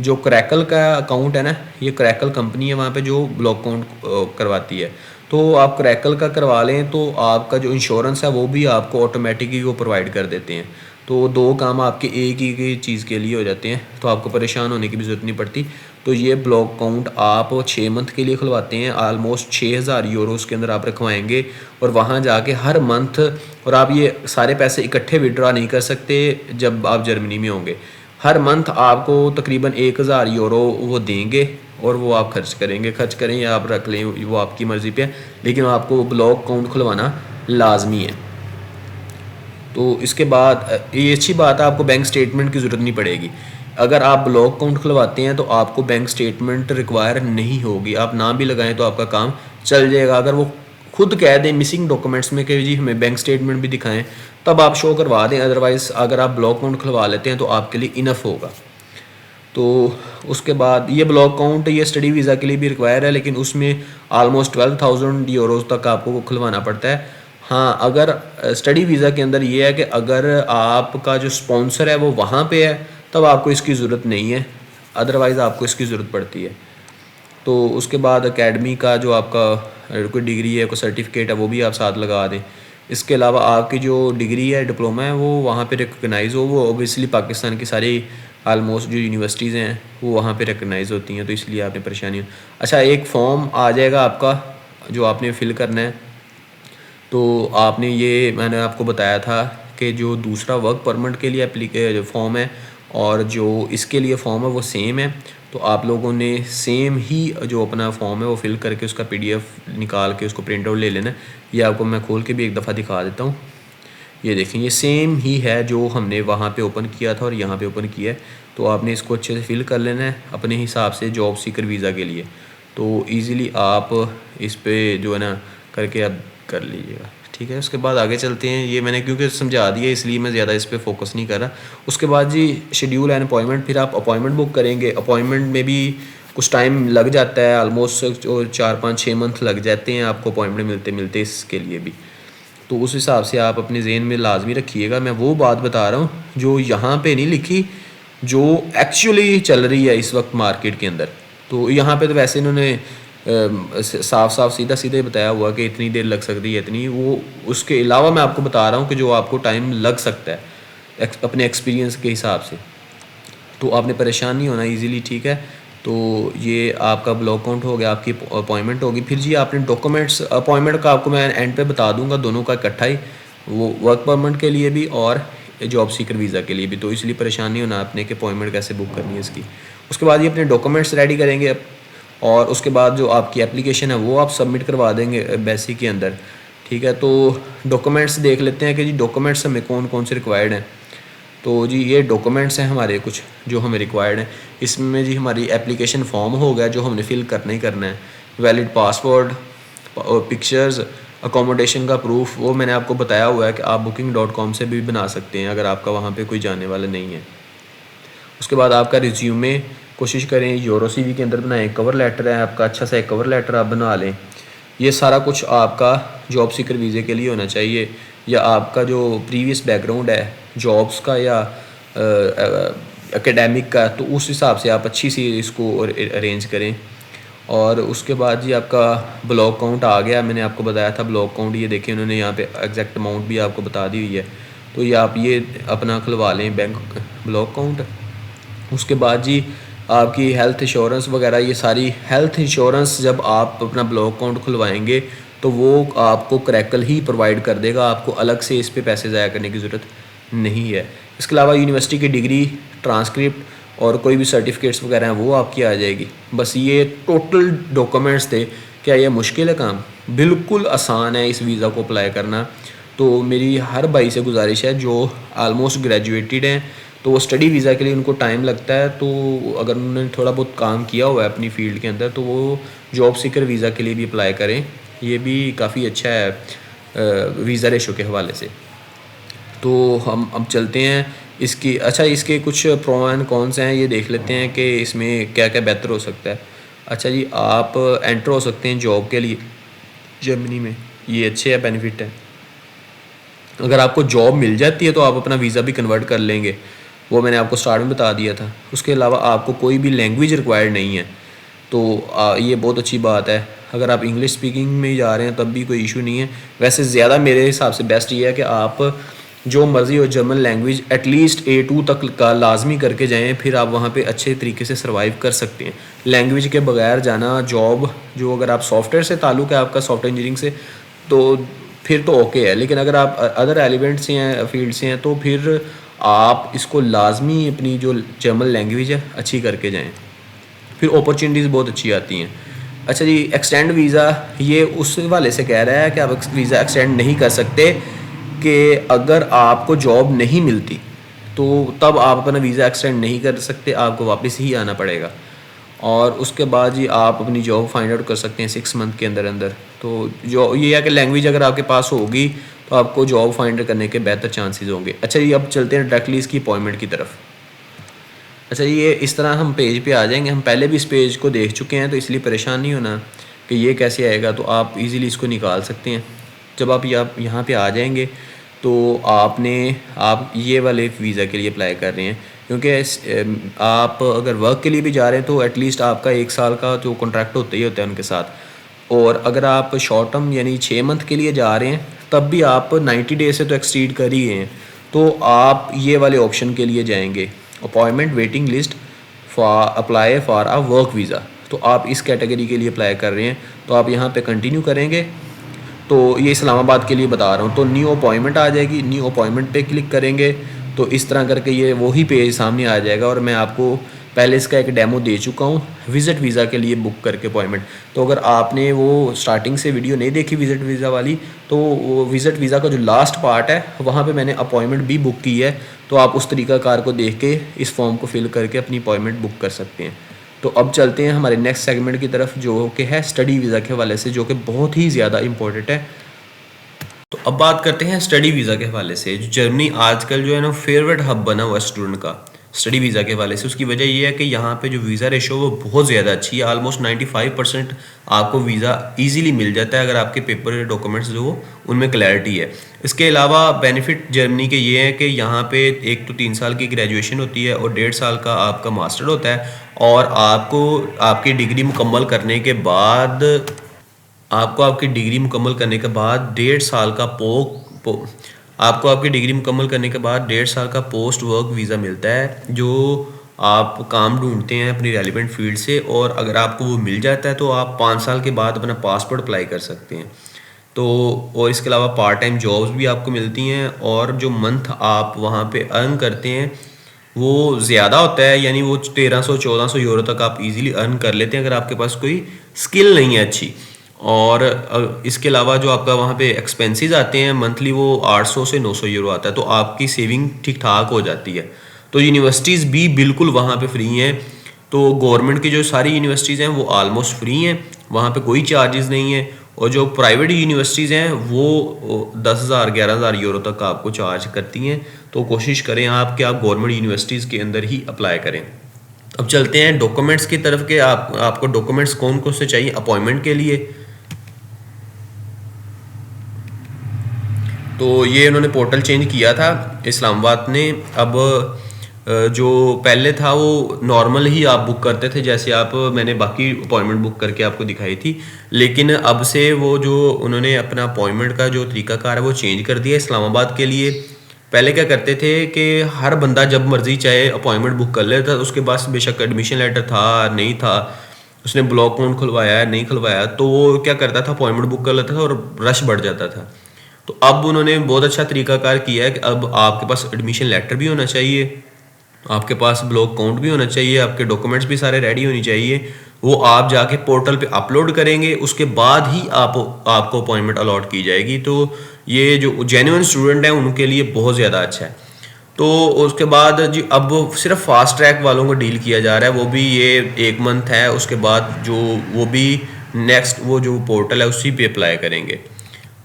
S2: जो क्रैकल का अकाउंट है ना, ये क्रैकल कंपनी है वहाँ पे जो ब्लॉक अकाउंट करवाती है। तो आप क्रैकल का करवा लें तो आपका जो इंश्योरेंस है वो भी आपको ऑटोमेटिकली वो प्रोवाइड कर देते हैं। तो 2 काम आपके एक ही चीज़ के लिए हो जाते हैं, तो आपको परेशान होने की भी ज़रूरत नहीं पड़ती। तो ये ब्लॉक अकाउंट आप 6 मंथ के लिए खुलवाते हैं, आलमोस्ट 6,000 यूरोज़ के अंदर आप रखवाएंगे और वहाँ जाके हर मंथ, और आप ये सारे पैसे इकट्ठे विड्रॉ नहीं कर सकते जब आप जर्मनी में होंगे। हर मंथ आपको तकरीबन 1,000 यूरो वो देंगे और वो आप खर्च करेंगे, खर्च करें या आप रख लें, वो आपकी मर्ज़ी पे है, लेकिन आपको ब्लॉक अकाउंट खुलवाना लाजमी है। तो इसके बाद ये अच्छी बात है, आपको बैंक स्टेटमेंट की ज़रूरत नहीं पड़ेगी। अगर आप ब्लॉक अकाउंट खुलवाते हैं तो आपको बैंक स्टेटमेंट रिक्वायर नहीं होगी, आप नाम भी लगाएं तो आपका काम चल जाएगा। अगर वो खुद कह दें मिसिंग डॉक्यूमेंट्स में कि जी हमें बैंक स्टेटमेंट भी दिखाएं, तब आप शो करवा दें। अदरवाइज़ अगर आप ब्लॉक अकाउंट खुलवा लेते हैं तो आपके लिए इनफ होगा। तो उसके बाद ये ब्लॉक अकाउंट ये स्टडी वीज़ा के लिए भी रिक्वायर है, लेकिन उसमें आलमोस्ट 12,000 यूरोज़ तक आपको खुलवाना पड़ता है। हाँ, अगर स्टडी वीज़ा के अंदर ये है कि अगर आपका जो स्पॉन्सर है वो वहाँ पे है तब आपको इसकी ज़रूरत नहीं है, अदरवाइज़ आपको इसकी ज़रूरत पड़ती है। तो उसके बाद एकेडमी का जो आपका कोई डिग्री है, कोई सर्टिफिकेट है, वो भी आप साथ लगा दें। इसके अलावा आपकी जो डिग्री है, डिप्लोमा है, वो वहाँ पे रिकगनाइज़ हो। वो ओबियसली पाकिस्तान की सारी आलमोस्ट जो यूनिवर्सिटीज़ हैं वो वहाँ पे रिकगनाइज़ होती हैं, तो इसलिए आपने परेशानी हो। अच्छा, एक फॉर्म आ जाएगा आपका जो आपने फ़िल करना है। तो आपने ये, मैंने आपको बताया था कि जो दूसरा वर्क परमिट के लिए फॉर्म है और जो इसके लिए फ़ॉर्म है वो सेम है। तो आप लोगों ने सेम ही जो अपना फॉर्म है वो फिल करके उसका PDF निकाल के उसको प्रिंट आउट ले लेना है। ये आपको मैं खोल के भी एक दफ़ा दिखा देता हूँ। ये देखें, ये सेम ही है जो हमने वहाँ पे ओपन किया था और यहाँ पे ओपन किया है। तो आपने इसको अच्छे से फिल कर लेना है अपने हिसाब से जॉब सीकर वीज़ा के लिए। तो ईज़िली आप इस पे जो है ना करके आप कर लीजिएगा, ठीक है। उसके बाद आगे चलते हैं। ये मैंने क्योंकि समझा दिया इसलिए मैं ज़्यादा इस पे फोकस नहीं कर रहा। उसके बाद जी शेड्यूल एंड अपॉइंटमेंट, फिर आप अपॉइंटमेंट बुक करेंगे। अपॉइंटमेंट में भी कुछ टाइम लग जाता है, ऑलमोस्ट 4-5-6 मंथ लग जाते हैं आपको अपॉइंटमेंट मिलते मिलते इसके लिए भी। तो उस हिसाब से आप अपने ज़हन में लाजमी रखिएगा। मैं वो बात बता रहा हूँ जो यहाँ पे नहीं लिखी, जो एक्चुअली चल रही है इस वक्त मार्केट के अंदर। तो यहाँ पे तो वैसे इन्होंने साफ साफ सीधा सीधा बताया हुआ कि इतनी देर लग सकती है, इतनी, वो उसके अलावा मैं आपको बता रहा हूँ कि जो आपको टाइम लग सकता है। अपने एक्सपीरियंस के हिसाब से। तो आपने परेशान नहीं होना ईज़िली, ठीक है। तो ये आपका ब्लॉक काउंट हो गया, आपकी अपॉइंटमेंट होगी। फिर जी आपने डॉक्यूमेंट्स, अपॉइंटमेंट का आपको मैं एंड पे बता दूंगा, दोनों का इकट्ठा ही, वो वर्क परमिट के लिए भी और जॉब सीकर वीज़ा के लिए भी। तो इसलिए परेशान नहीं होना आपने कि अपॉइंटमेंट कैसे बुक करनी है इसकी। उसके बाद ये अपने डॉक्यूमेंट्स रेडी करेंगे और उसके बाद जो आपकी एप्लीकेशन है वो आप सबमिट करवा देंगे एम्बेसी के अंदर, ठीक है। तो डॉक्यूमेंट्स देख लेते हैं कि जी डॉक्यूमेंट्स हमें कौन कौन से रिक्वायर्ड हैं। तो जी ये डॉक्यूमेंट्स हैं हमारे कुछ जो हमें रिक्वायर्ड हैं। इसमें जी हमारी एप्लीकेशन फॉर्म हो गया जो हमने फ़िल करना ही करना है, वैलिड पासपोर्ट, पिक्चर्स, अकोमोडेशन का प्रूफ, वो मैंने आपको बताया हुआ है कि आप booking.com से भी बना सकते हैं अगर आपका वहाँ पे कोई जाने वाला नहीं है। उसके बाद आपका रिज्यूमे कोशिश करें यूरो CV के अंदर बनाएं, कवर लेटर है आपका, अच्छा सा एक कवर लेटर आप बना लें। ये सारा कुछ आपका जॉब सीकर वीज़े के लिए होना चाहिए, या आपका जो प्रीवियस बैकग्राउंड है जॉब्स का या एकेडमिक का, तो उस हिसाब से आप अच्छी सी इसको अरेंज करें। और उसके बाद जी आपका ब्लॉक काउंट आ गया, मैंने आपको बताया था ब्लॉक काउंट, ये देखिए उन्होंने यहाँ पे एग्जैक्ट अमाउंट भी आपको बता दी हुई है। तो ये आप ये अपना खुलवा लें बैंक ब्लॉक काउंट। उसके बाद जी आपकी हेल्थ इंश्योरेंस वगैरह, ये सारी हेल्थ इंश्योरेंस जब आप अपना ब्लॉक अकाउंट खुलवाएंगे तो वो आपको क्रैकल ही प्रोवाइड कर देगा, आपको अलग से इस पे पैसे ज़ाया करने की ज़रूरत नहीं है। इसके अलावा यूनिवर्सिटी की डिग्री, ट्रांसक्रिप्ट और कोई भी सर्टिफिकेट्स वगैरह हैं वो आपकी आ जाएगी। बस ये टोटल डॉक्यूमेंट्स थे। क्या ये मुश्किल है काम? बिल्कुल आसान है इस वीज़ा को अप्लाई करना। तो मेरी हर भाई से गुजारिश है जो आलमोस्ट ग्रेजुएटेड हैं, तो वो स्टडी वीज़ा के लिए उनको टाइम लगता है, तो अगर उन्होंने थोड़ा बहुत काम किया हुआ है अपनी फ़ील्ड के अंदर तो वो जॉब सीकर वीज़ा के लिए भी अप्लाई करें। ये भी काफ़ी अच्छा है वीज़ा रेशो के हवाले से। तो हम अब चलते हैं इसकी, अच्छा इसके कुछ प्रो एंड कॉन्स हैं, ये देख लेते हैं कि इसमें क्या क्या बेहतर हो सकता है। अच्छा जी, आप एंटर हो सकते हैं जॉब के लिए जर्मनी में, ये अच्छे है, बेनिफिट है। अगर आपको जॉब मिल जाती है तो आप अपना वीज़ा भी कन्वर्ट कर लेंगे, वो मैंने आपको स्टार्ट में बता दिया था। उसके अलावा आपको कोई भी लैंग्वेज रिक्वायर्ड नहीं है, तो ये बहुत अच्छी बात है। अगर आप इंग्लिश स्पीकिंग में जा रहे हैं तब भी कोई इशू नहीं है। वैसे ज़्यादा मेरे हिसाब से बेस्ट ये है कि आप जो मर्ज़ी हो जर्मन लैंग्वेज एटलीस्ट A2 तक का लाजमी करके जाएं, फिर आप वहाँ पे अच्छे तरीके से सर्वाइव कर सकते हैं। लैंग्वेज के बगैर जाना जॉब, जो अगर आप सॉफ्टवेयर से ताल्लुक़ है आपका, सॉफ्टवेयर इंजीनियरिंग से, तो फिर तो ओके है। लेकिन अगर आप अदर एलिमेंट से हैं, फील्ड से हैं, तो फिर आप इसको लाजमी अपनी जो जर्मन लैंग्वेज है अच्छी करके जाएं, फिर अपॉर्चुनिटीज़ बहुत अच्छी आती हैं। अच्छा जी, एक्सटेंड वीज़ा, ये उस वाले से कह रहा है कि आप वीज़ा एक्सटेंड नहीं कर सकते कि अगर आपको जॉब नहीं मिलती तो तब आप अपना वीज़ा एक्सटेंड नहीं कर सकते, आपको वापस ही आना पड़ेगा। और उसके बाद जी आप अपनी जॉब फाइंड आउट कर सकते हैं 6 मंथ के अंदर अंदर। तो जो ये है कि लैंग्वेज अगर आपके पास होगी तो आपको जॉब फाइंड करने के बेहतर चांसेस होंगे। अच्छा जी, अब चलते हैं डायरेक्टली इसकी अपॉइंटमेंट की तरफ। अच्छा जी, ये इस तरह हम पेज पे आ जाएंगे। हम पहले भी इस पेज को देख चुके हैं तो इसलिए परेशान नहीं होना कि ये कैसे आएगा, तो आप इजीली इसको निकाल सकते हैं। जब आप यहाँ पे आ जाएंगे तो आप ये वाले वीज़ा के लिए अप्लाई कर रहे हैं, क्योंकि आप अगर वर्क के लिए भी जा रहे हैं तो एटलीस्ट आपका 1 साल का जो कॉन्ट्रैक्ट होता ही होता है उनके साथ। और अगर आप शॉर्ट टर्म यानी 6 मंथ के लिए जा रहे हैं तब भी आप 90 डेज से तो एक्सटीड कर ही गए हैं, तो आप ये वाले ऑप्शन के लिए जाएंगे, appointment waiting list for apply for a work visa. तो आप इस कैटेगरी के लिए अप्लाई कर रहे हैं, तो आप यहाँ पे कंटिन्यू करेंगे। तो ये इस्लामाबाद के लिए बता रहा हूँ, तो न्यू अपॉइंटमेंट आ जाएगी, न्यू अपॉइंटमेंट पे क्लिक करेंगे तो इस तरह करके ये वही पेज सामने आ जाएगा। और मैं आपको पहले इसका एक डेमो दे चुका हूँ विज़िट वीज़ा के लिए बुक करके अपॉइंटमेंट। तो अगर आपने वो स्टार्टिंग से वीडियो नहीं देखी विज़िट वीज़ा वाली, तो वो विज़िट वीज़ा का जो लास्ट पार्ट है वहाँ पे मैंने अपॉइंटमेंट भी बुक की है, तो आप उस तरीक़ाकार को देख के इस फॉर्म को फिल करके अपनी अपॉइंटमेंट बुक कर सकते हैं। तो अब चलते हैं हमारे नेक्स्ट सेगमेंट की तरफ, जो कि है स्टडी वीज़ा के हवाले से, जो कि बहुत ही ज़्यादा इंपॉर्टेंट है। तो अब बात करते हैं स्टडी वीज़ा के हवाले से। जो जर्मनी आजकल जो है ना फेवरेट हब बना हुआ है स्टूडेंट का स्टडी वीज़ा के हवाले से। उसकी वजह ये है कि यहाँ पे जो वीज़ा रेशो वो बहुत ज़्यादा अच्छी है, ऑलमोस्ट 95% आपको वीज़ा इजीली मिल जाता है अगर आपके पेपर डॉक्यूमेंट्स जो उनमें क्लैरिटी है। इसके अलावा बेनिफिट जर्मनी के ये हैं कि यहाँ पे 1 तो 3 साल की ग्रेजुएशन होती है और 1.5 साल का आपका मास्टर होता है, और आपको आपकी डिग्री मुकम्मल करने के बाद 1.5 साल का आपको आपकी डिग्री मुकम्मल करने के बाद 1.5 साल का पोस्ट वर्क वीज़ा मिलता है, जो आप काम ढूंढते हैं अपनी रेलिवेंट फील्ड से, और अगर आपको वो मिल जाता है तो आप 5 साल के बाद अपना पासपोर्ट अप्लाई कर सकते हैं। तो और इसके अलावा पार्ट टाइम जॉब्स भी आपको मिलती हैं, और जो मंथ आप वहाँ पे अर्न करते हैं वो ज़्यादा होता है, यानी वो 1300-1400 यूरो तक आप इजीली अर्न कर लेते हैं अगर आपके पास कोई स्किल नहीं है अच्छी। और इसके अलावा जो आपका वहाँ पे एक्सपेंसेस आते हैं मंथली, वो 800 से 900 यूरो आता है, तो आपकी सेविंग ठीक ठाक हो जाती है। तो यूनिवर्सिटीज़ भी बिल्कुल वहाँ पे फ्री हैं। तो गवर्नमेंट की जो सारी यूनिवर्सिटीज़ हैं वो आलमोस्ट फ्री हैं, वहाँ पे कोई चार्जेस नहीं है। और जो प्राइवेट यूनिवर्सिटीज़ हैं वो 10,000 11,000 यूरो तक आपको चार्ज करती हैं। तो कोशिश करें आप कि आप गवर्नमेंट यूनिवर्सिटीज़ के अंदर ही अप्लाई करें। अब चलते हैं डॉक्यूमेंट्स की तरफ के, आपको डॉक्यूमेंट्स कौन कौन से चाहिए अपॉइंटमेंट के लिए। तो ये उन्होंने पोर्टल चेंज किया था इस्लामाबाद ने। अब जो पहले था वो नॉर्मल ही आप बुक करते थे, जैसे आप मैंने बाकी अपॉइंटमेंट बुक करके आपको दिखाई थी, लेकिन अब से वो जो उन्होंने अपना अपॉइंटमेंट का जो तरीकाकार है वो चेंज कर दिया इस्लामाबाद के लिए। पहले क्या करते थे कि हर बंदा जब मर्जी चाहे अपॉइंटमेंट बुक कर लेता, उसके पास बेशक एडमिशन लेटर था नहीं था, उसने ब्लॉक अकाउंट खुलवाया है नहीं खुलवाया, तो वो क्या करता था अपॉइंटमेंट बुक कर लेता था और रश बढ़ जाता था। तो अब उन्होंने बहुत अच्छा तरीकाकार किया है कि अब आपके पास एडमिशन लेटर भी होना चाहिए, आपके पास ब्लॉक अकाउंट भी होना चाहिए, आपके डॉक्यूमेंट्स भी सारे रेडी होनी चाहिए। वो आप जाके पोर्टल पे अपलोड करेंगे, उसके बाद ही आपको अपॉइंटमेंट अलॉट की जाएगी। तो ये जो जेन्युइन स्टूडेंट हैं उनके लिए बहुत ज़्यादा अच्छा है। तो उसके बाद जी अब सिर्फ फास्ट ट्रैक वालों को डील किया जा रहा है, वो भी ये 1 मंथ है, उसके बाद जो वो भी नेक्स्ट वो जो पोर्टल है उसी पे अप्लाई करेंगे।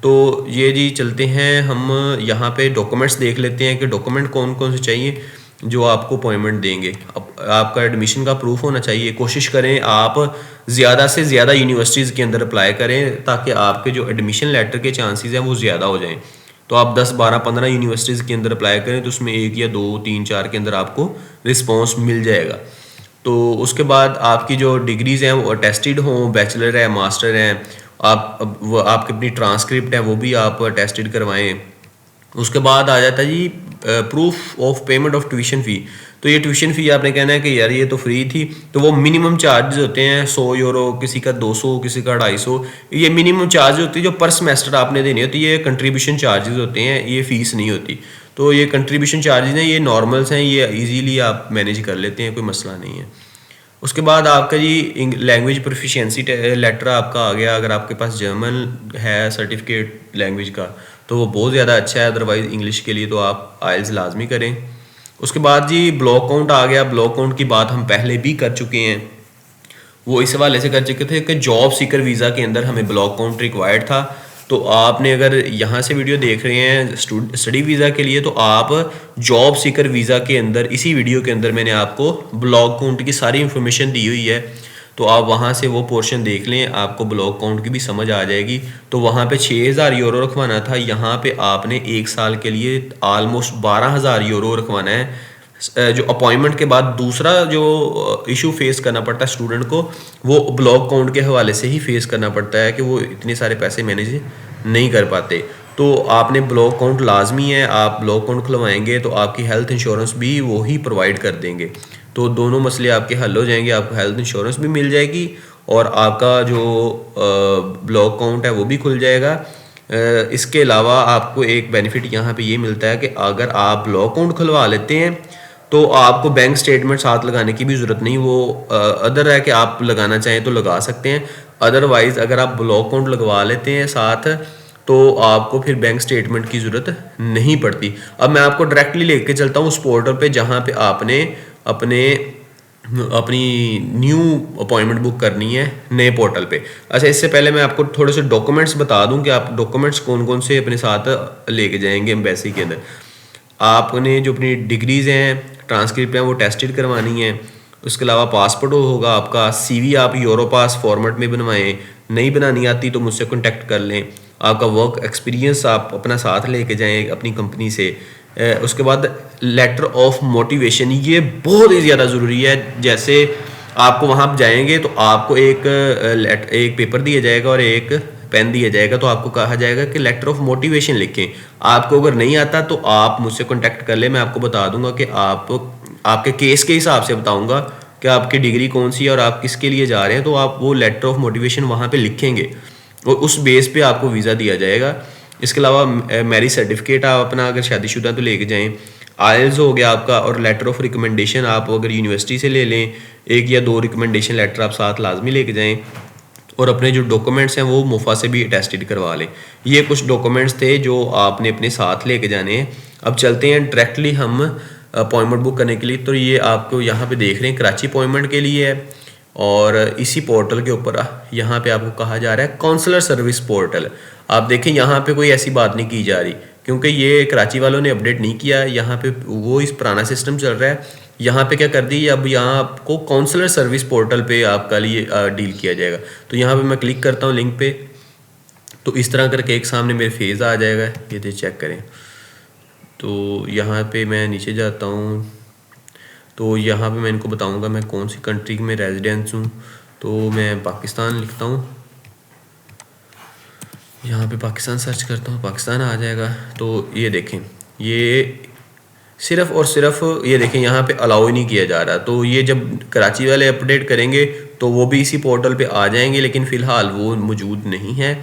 S2: तो ये जी चलते हैं हम यहाँ पे डॉक्यूमेंट्स देख लेते हैं कि डॉक्यूमेंट कौन कौन से चाहिए जो आपको अपॉइंटमेंट देंगे। अब आपका एडमिशन का प्रूफ होना चाहिए। कोशिश करें आप ज़्यादा से ज़्यादा यूनिवर्सिटीज़ के अंदर अप्लाई करें ताकि आपके जो एडमिशन लेटर के चांसेस हैं वो ज़्यादा हो जाएं। तो आप 10 12 15 यूनिवर्सिटीज़ के अंदर अप्लाई करें तो उसमें 1 या 2 3 4 के अंदर आपको रिस्पॉन्स मिल जाएगा। तो उसके बाद आपकी जो डिग्रीज़ हैं वो अटेस्टेड हों, बैचलर है मास्टर हैं, आपकी अपनी ट्रांसक्रिप्ट है वो भी आप अटेस्टेड करवाएं। उसके बाद आ जाता है जी proof of payment of tuition fee. तो ये ट्यूशन फ़ी आपने कहना है कि यार ये तो फ्री थी, तो वो मिनिमम चार्जेस होते हैं 100 यूरो, किसी का 200, किसी का 250। ये मिनिमम चार्ज होती है जो पर सेमेस्टर आपने देनी होती है। ये कंट्रीब्यूशन चार्जेस होते हैं, ये फ़ीस नहीं होती। तो ये कंट्रीब्यूशन चार्जेस हैं, ये नॉर्मल्स हैं, ये ईजीली आप मैनेज कर लेते हैं, कोई मसला नहीं है। उसके बाद आपका जी लैंग्वेज प्रोफिशिएंसी लेटर आपका आ गया। अगर आपके पास जर्मन है सर्टिफिकेट लैंग्वेज का तो वो बहुत ज़्यादा अच्छा है, अदरवाइज़ इंग्लिश के लिए तो आप आइल्स लाजमी करें। उसके बाद जी ब्लॉक अकाउंट आ गया। ब्लॉक अकाउंट की बात हम पहले भी कर चुके हैं, वो इस हवाले से कर चुके थे कि जॉब सीकर वीज़ा के अंदर हमें ब्लॉक अकाउंट रिक्वायर्ड था। तो आपने अगर यहाँ से वीडियो देख रहे हैं स्टडी वीज़ा के लिए, तो आप जॉब सीकर वीज़ा के अंदर इसी वीडियो के अंदर मैंने आपको ब्लॉक अकाउंट की सारी इन्फॉर्मेशन दी हुई है। तो आप वहाँ से वो पोर्शन देख लें, आपको ब्लॉक अकाउंट की भी समझ आ जाएगी। तो वहाँ पे 6,000 यूरो रखवाना था, यहाँ पे आपने 1 साल के लिए आलमोस्ट 12,000 यूरो रखवाना है। जो अपॉइंटमेंट के बाद दूसरा जो इशू फेस करना पड़ता है स्टूडेंट को, वो ब्लॉक अकाउंट के हवाले से ही फेस करना पड़ता है कि वो इतने सारे पैसे मैनेज नहीं कर पाते। तो आपने ब्लॉक अकाउंट लाजमी है, आप ब्लॉक अकाउंट खुलवाएंगे तो आपकी हेल्थ इंश्योरेंस भी वो ही प्रोवाइड कर देंगे। तो दोनों मसले आपके हल हो जाएंगे, आपको हेल्थ इंश्योरेंस भी मिल जाएगी और आपका जो ब्लॉक अकाउंट है वो भी खुल जाएगा। इसके अलावा आपको एक बेनिफिट यहाँ पे ये मिलता है कि अगर आप ब्लॉक अकाउंट खुलवा लेते हैं तो आपको बैंक स्टेटमेंट साथ लगाने की भी ज़रूरत नहीं। वो अदर है कि आप लगाना चाहें तो लगा सकते हैं, अदरवाइज़ अगर आप ब्लॉक अकाउंट लगवा लेते हैं साथ तो आपको फिर बैंक स्टेटमेंट की ज़रूरत नहीं पड़ती। अब मैं आपको डायरेक्टली लेके चलता हूँ उस पोर्टल पे जहाँ पे आपने अपनी न्यू अपॉइंटमेंट बुक करनी है नए पोर्टल पे। अच्छा, इससे पहले मैं आपको थोड़े से डॉक्यूमेंट्स बता दूं कि आप डॉक्यूमेंट्स कौन कौन से अपने साथ लेके जाएंगे एम्बेसी के अंदर। आपने जो अपनी डिग्रीज़ हैं, ट्रांसक्रिप्ट हैं, वो टेस्टेड करवानी है। उसके अलावा पासपोर्ट होगा आपका, सीवी आप यूरोपास फॉर्मेट में बनवाएं, नहीं बनानी आती तो मुझसे कॉन्टैक्ट कर लें। आपका वर्क एक्सपीरियंस आप अपना साथ लेके जाएं अपनी कंपनी से। उसके बाद लेटर ऑफ मोटिवेशन, ये बहुत ही ज़्यादा ज़रूरी है। जैसे आपको वहाँ जाएंगे तो आपको एक पेपर दिया जाएगा और एक पेन दिया जाएगा, तो आपको कहा जाएगा कि लेटर ऑफ मोटिवेशन लिखें। आपको अगर नहीं आता तो आप मुझसे कॉन्टैक्ट कर ले, मैं आपको बता दूंगा कि आप आपके केस के हिसाब से बताऊंगा कि आपकी डिग्री कौन सी है और आप किसके लिए जा रहे हैं, तो आप वो लेटर ऑफ मोटिवेशन वहाँ पे लिखेंगे और उस बेस पे आपको वीज़ा दिया जाएगा। इसके अलावा मैरिज सर्टिफिकेट आप अपना अगर शादीशुदा तो लेके जाएं, आइल्स हो गया आपका, और लेटर ऑफ रिकमेंडेशन आप अगर यूनिवर्सिटी से ले लें, 1 या 2 रिकमेंडेशन लेटर आप साथ लाजमी लेके जाएं, और अपने जो डॉक्यूमेंट्स हैं वो मुफा से भी अटेस्टेड करवा लें। ये कुछ डॉक्यूमेंट्स थे जो आपने अपने साथ लेके जाने हैं। अब चलते हैं डायरेक्टली हम अपॉइंटमेंट बुक करने के लिए। तो ये आपको यहाँ पे देख रहे हैं कराची अपॉइंटमेंट के लिए है, और इसी पोर्टल के ऊपर यहाँ पे आपको कहा जा रहा है काउंसलर सर्विस पोर्टल। आप देखें यहाँ पे कोई ऐसी बात नहीं की जा रही, क्योंकि ये कराची वालों ने अपडेट नहीं किया। यहाँ पे वो इस पुराना सिस्टम चल रहा है। यहाँ पे क्या कर दी, अब यहाँ आपको काउंसलर सर्विस पोर्टल पे आपका लिए डील किया जाएगा। तो यहाँ पे मैं क्लिक करता हूँ लिंक पे, तो इस तरह करके एक सामने मेरे फेज़ आ जाएगा, ये दे चेक करें। तो यहाँ पे मैं नीचे जाता हूँ, तो यहाँ पे मैं इनको बताऊँगा मैं कौन सी कंट्री में रेजिडेंस हूँ। तो मैं पाकिस्तान लिखता हूँ, यहाँ पे पाकिस्तान सर्च करता हूँ, पाकिस्तान आ जाएगा। तो ये देखें, ये सिर्फ और सिर्फ ये देखें यहाँ पे अलाउ ही नहीं किया जा रहा। तो ये जब कराची वाले अपडेट करेंगे तो वो भी इसी पोर्टल पे आ जाएंगे, लेकिन फ़िलहाल वो मौजूद नहीं है।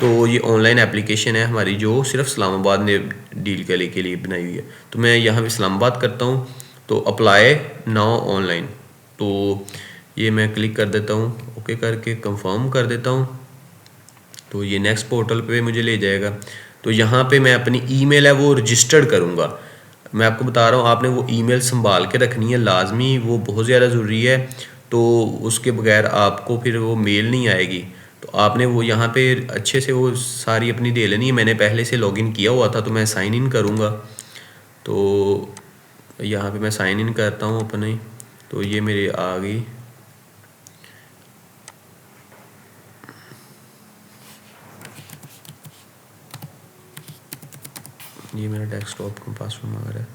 S2: तो ये ऑनलाइन एप्लीकेशन है हमारी जो सिर्फ इस्लामाबाद ने डील करने के लिए बनाई हुई है। तो मैं यहाँ पे इस्लामाबाद करता हूँ, तो अप्लाई नाउ ऑनलाइन, तो ये मैं क्लिक कर देता हूँ, ओके करके कंफर्म कर देता हूँ। तो ये नेक्स्ट पोर्टल पे मुझे ले जाएगा। तो यहाँ पे मैं अपनी ईमेल है वो रजिस्टर्ड करूँगा। मैं आपको बता रहा हूँ, आपने वो ईमेल संभाल के रखनी है लाजमी, वो बहुत ज़्यादा ज़रूरी है। तो उसके बगैर आपको फिर वो मेल नहीं आएगी। तो आपने वो यहाँ पे अच्छे से वो सारी अपनी दे लेनी है। मैंने पहले से लॉगिन किया हुआ था, तो मैं साइन इन करूँगा। तो यहाँ पे मैं साइन इन करता हूँ अपने, तो ये मेरे आ गई। ये मेरा डेस्कटॉप का पासवर्ड मांग रहा है।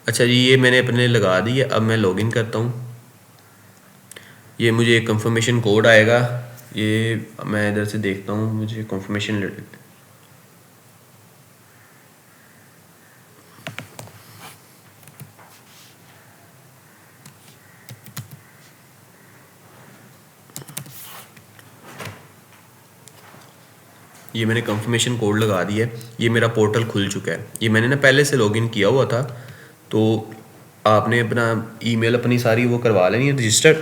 S2: अच्छा जी, ये मैंने अपने लगा दी है। अब मैं लॉगिन करता हूँ, ये मुझे एक कंफर्मेशन कोड आएगा। ये मैं इधर से देखता हूँ, मुझे कंफर्मेशन ये मैंने कंफर्मेशन कोड लगा दिया है। ये मेरा पोर्टल खुल चुका है। ये मैंने ना पहले से लॉगिन किया हुआ था। तो आपने अपना ईमेल अपनी सारी वो करवा लेनी है रजिस्टर्ड,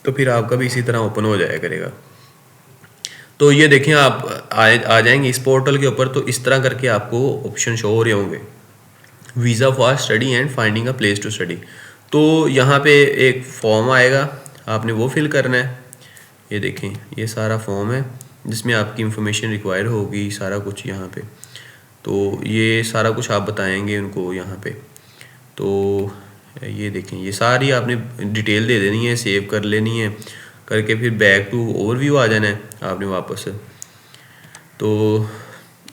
S2: तो फिर आपका भी इसी तरह ओपन हो जाया करेगा। तो ये देखें, आप आ जाएंगे इस पोर्टल के ऊपर, तो इस तरह करके आपको ऑप्शन शो हो रहे होंगे, visa for study and finding a place to study. तो यहाँ पे एक फॉर्म आएगा, आपने वो फिल करना है। ये देखें, ये सारा फॉर्म है जिसमें आपकी इंफॉर्मेशन रिक्वायर होगी, सारा कुछ यहाँ पे। तो ये सारा कुछ आप बताएंगे उनको यहाँ पे। तो ये देखें, ये सारी आपने डिटेल दे देनी है, सेव कर लेनी है करके, फिर बैक टू ओवरव्यू आ जाना है आपने वापस। तो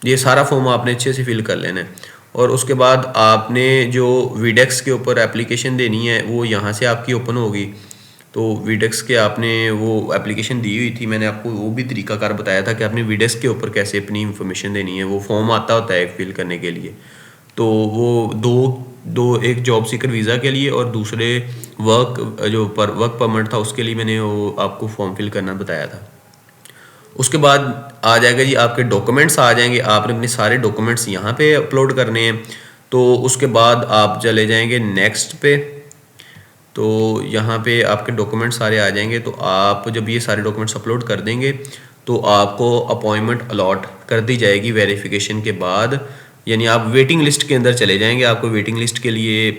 S2: ये सारा फॉर्म आपने अच्छे से फिल कर लेना है, और उसके बाद आपने जो वीडेक्स के ऊपर एप्लीकेशन देनी है वो यहाँ से आपकी ओपन होगी। तो वीडेक्स के आपने वो एप्लीकेशन दी हुई थी, मैंने आपको वो भी तरीकाकार बताया था कि आपने वीडेक्स के ऊपर कैसे अपनी इंफॉर्मेशन देनी है। वो फॉर्म आता होता है फिल करने के लिए। तो वो दो एक जॉब सीकर वीज़ा के लिए और दूसरे वर्क परमिट था उसके लिए मैंने वो आपको फॉर्म फिल करना बताया था। उसके बाद आ जाएगा जी, आपके डॉक्यूमेंट्स आ जाएंगे। आपने अपने सारे डॉक्यूमेंट्स यहाँ पे अपलोड करने हैं। तो उसके बाद आप चले जाएंगे नेक्स्ट पे, तो यहाँ पे आपके डॉक्यूमेंट सारे आ जाएंगे। तो आप जब ये सारे डॉक्यूमेंट्स अपलोड कर देंगे तो आपको अपॉइंटमेंट अलॉट कर दी जाएगी वेरिफिकेशन के बाद, यानी आप वेटिंग लिस्ट के अंदर चले जाएंगे। आपको वेटिंग लिस्ट के लिए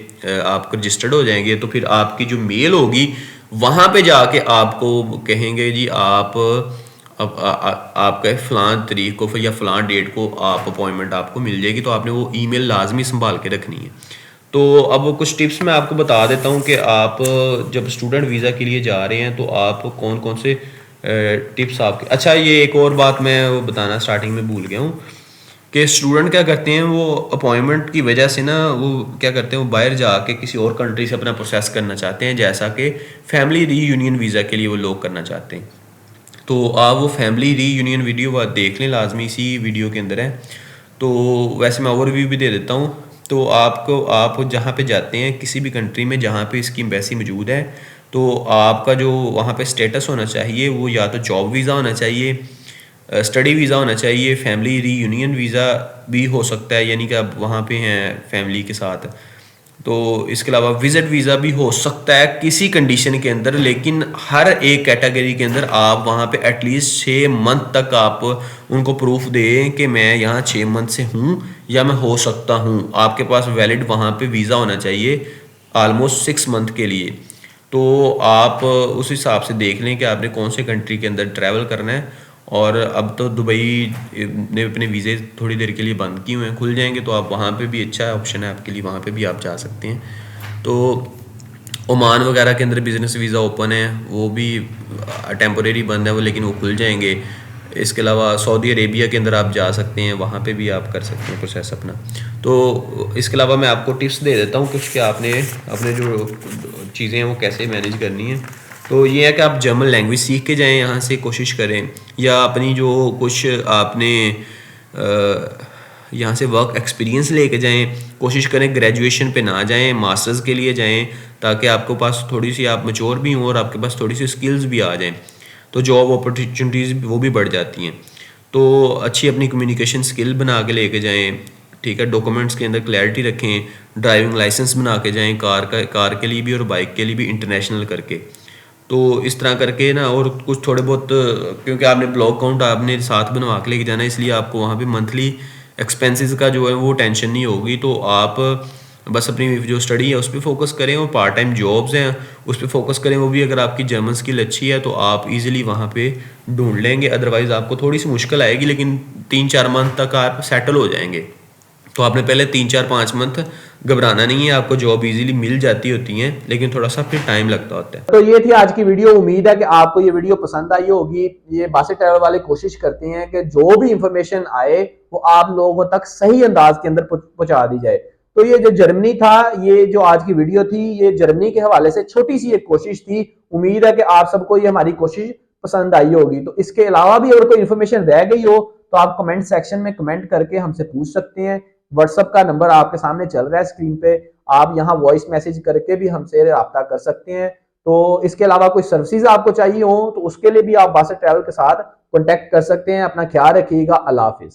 S2: आप रजिस्टर्ड हो जाएंगे। तो फिर आपकी जो मेल होगी वहाँ पे जाके आपको कहेंगे जी आप अब आपका फ़लाँ तारीख को या फ़लाँ डेट को आप अपॉइंटमेंट आपको मिल जाएगी। तो आपने वो ईमेल लाजमी संभाल के रखनी है। तो अब कुछ टिप्स मैं आपको बता देता हूँ कि आप जब स्टूडेंट वीज़ा के लिए जा रहे हैं तो आप कौन कौन से टिप्स आपके। अच्छा, ये एक और बात मैं वो बताना स्टार्टिंग में भूल गया हूँ कि स्टूडेंट क्या करते हैं, वो अपॉइंटमेंट की वजह से ना वो क्या करते हैं, वो बाहर जाके किसी और कंट्री से अपना प्रोसेस करना चाहते हैं, जैसा कि फैमिली रीयूनियन वीज़ा के लिए वो लोग करना चाहते हैं। तो आप वो फैमिली रीयूनियन वीडियो आप देख लें, लाजमी इसी वीडियो के अंदर है। तो वैसे मैं ओवरव्यू भी दे देता हूँ। तो आपको आप जहाँ पे जाते हैं किसी भी कंट्री में जहाँ पे इसकी एम्बेसी मौजूद है, तो आपका जो वहाँ पे स्टेटस होना चाहिए वो या तो जॉब वीज़ा होना चाहिए, स्टडी वीज़ा होना चाहिए, फैमिली रीयूनियन वीज़ा भी हो सकता है, यानी कि आप वहाँ पे हैं फैमिली के साथ। तो इसके अलावा विज़िट वीज़ा भी हो सकता है किसी कंडीशन के अंदर, लेकिन हर एक कैटेगरी के अंदर आप वहाँ पे एटलीस्ट 6 मंथ तक आप उनको प्रूफ दें कि मैं यहाँ 6 मंथ से हूँ या मैं हो सकता हूँ। आपके पास वैलिड वहाँ पे वीज़ा होना चाहिए ऑलमोस्ट 6 मंथ के लिए। तो आप उस हिसाब से देख लें कि आपने कौन से कंट्री के अंदर ट्रैवल करना है। और अब तो दुबई ने अपने वीज़े थोड़ी देर के लिए बंद किए हुए हैं, खुल जाएंगे तो आप वहाँ पे भी अच्छा ऑप्शन है आपके लिए, वहाँ पे भी आप जा सकते हैं। तो ओमान वगैरह के अंदर बिज़नेस वीज़ा ओपन है, वो भी टेम्पोरेरी बंद है वो, लेकिन वो खुल जाएंगे। इसके अलावा सऊदी अरेबिया के अंदर आप जा सकते हैं, वहाँ पे भी आप कर सकते हैं प्रोसेस अपना। तो इसके अलावा मैं आपको टिप्स दे देता हूँ कुछ कि आपने अपने जो चीज़ें हैं वो कैसे मैनेज करनी है। तो ये है कि आप जर्मन लैंग्वेज सीख के जाएं यहाँ से, कोशिश करें, या अपनी जो कुछ आपने यहाँ से वर्क एक्सपीरियंस लेके जाएं। कोशिश करें ग्रेजुएशन पे ना जाएं, मास्टर्स के लिए जाएं, ताकि आपके पास थोड़ी सी आप मैच्योर भी हों और आपके पास थोड़ी सी स्किल्स भी आ जाएं, तो जॉब अपॉर्चुनिटीज़ वो भी बढ़ जाती हैं। तो अच्छी अपनी कम्युनिकेशन स्किल बना के लेके जाएं, ठीक है। डॉक्यूमेंट्स के अंदर क्लैरिटी रखें, ड्राइविंग लाइसेंस बना के जाएं, कार के लिए भी और बाइक के लिए भी इंटरनेशनल करके। तो इस तरह करके ना, और कुछ थोड़े बहुत, क्योंकि आपने ब्लॉग अकाउंट आपने साथ बनवा के लेके जाना है, इसलिए आपको वहाँ पे मंथली एक्सपेंसेस का जो है वो टेंशन नहीं होगी। तो आप बस अपनी जो स्टडी है उस पर फोकस करें, और पार्ट टाइम जॉब्स हैं उस पर फोकस करें। वो भी अगर आपकी जर्मन स्किल अच्छी है तो आप इजीली वहाँ पे ढूंढ लेंगे, अदरवाइज़ आपको थोड़ी सी मुश्किल आएगी, लेकिन 3-4 मंथ तक आप सेटल हो जाएंगे। तो आपने पहले 3-4-5 मंथ घबराना नहीं है, आपको जॉब इजीली मिल जाती होती हैं, लेकिन थोड़ा सा फिर टाइम लगता होता है।
S1: तो ये थी आज की वीडियो। उम्मीद है कि आपको ये वीडियो पसंद आई होगी। ये बासित ट्रैवल वाले कोशिश करते हैं कि जो भी इंफॉर्मेशन आए वो आप लोगों तक सही अंदाज के अंदर पहुंचा दी जाए। तो ये जो जर्मनी था, ये जो आज की वीडियो थी, ये जर्मनी के हवाले से छोटी सी एक कोशिश थी। उम्मीद है कि आप सबको ये हमारी कोशिश पसंद आई होगी। तो इसके अलावा भी अगर कोई इंफॉर्मेशन रह गई हो तो आप कमेंट सेक्शन में कमेंट करके हमसे पूछ सकते हैं। व्हाट्सएप का नंबर आपके सामने चल रहा है स्क्रीन पे, आप यहाँ वॉइस मैसेज करके भी हमसे रब्ता कर सकते हैं। तो इसके अलावा कोई सर्विसेज आपको चाहिए हो तो उसके लिए भी आप बासित ट्रैवल के साथ कॉन्टेक्ट कर सकते हैं। अपना ख्याल रखिएगा। अल्लाह हाफिज।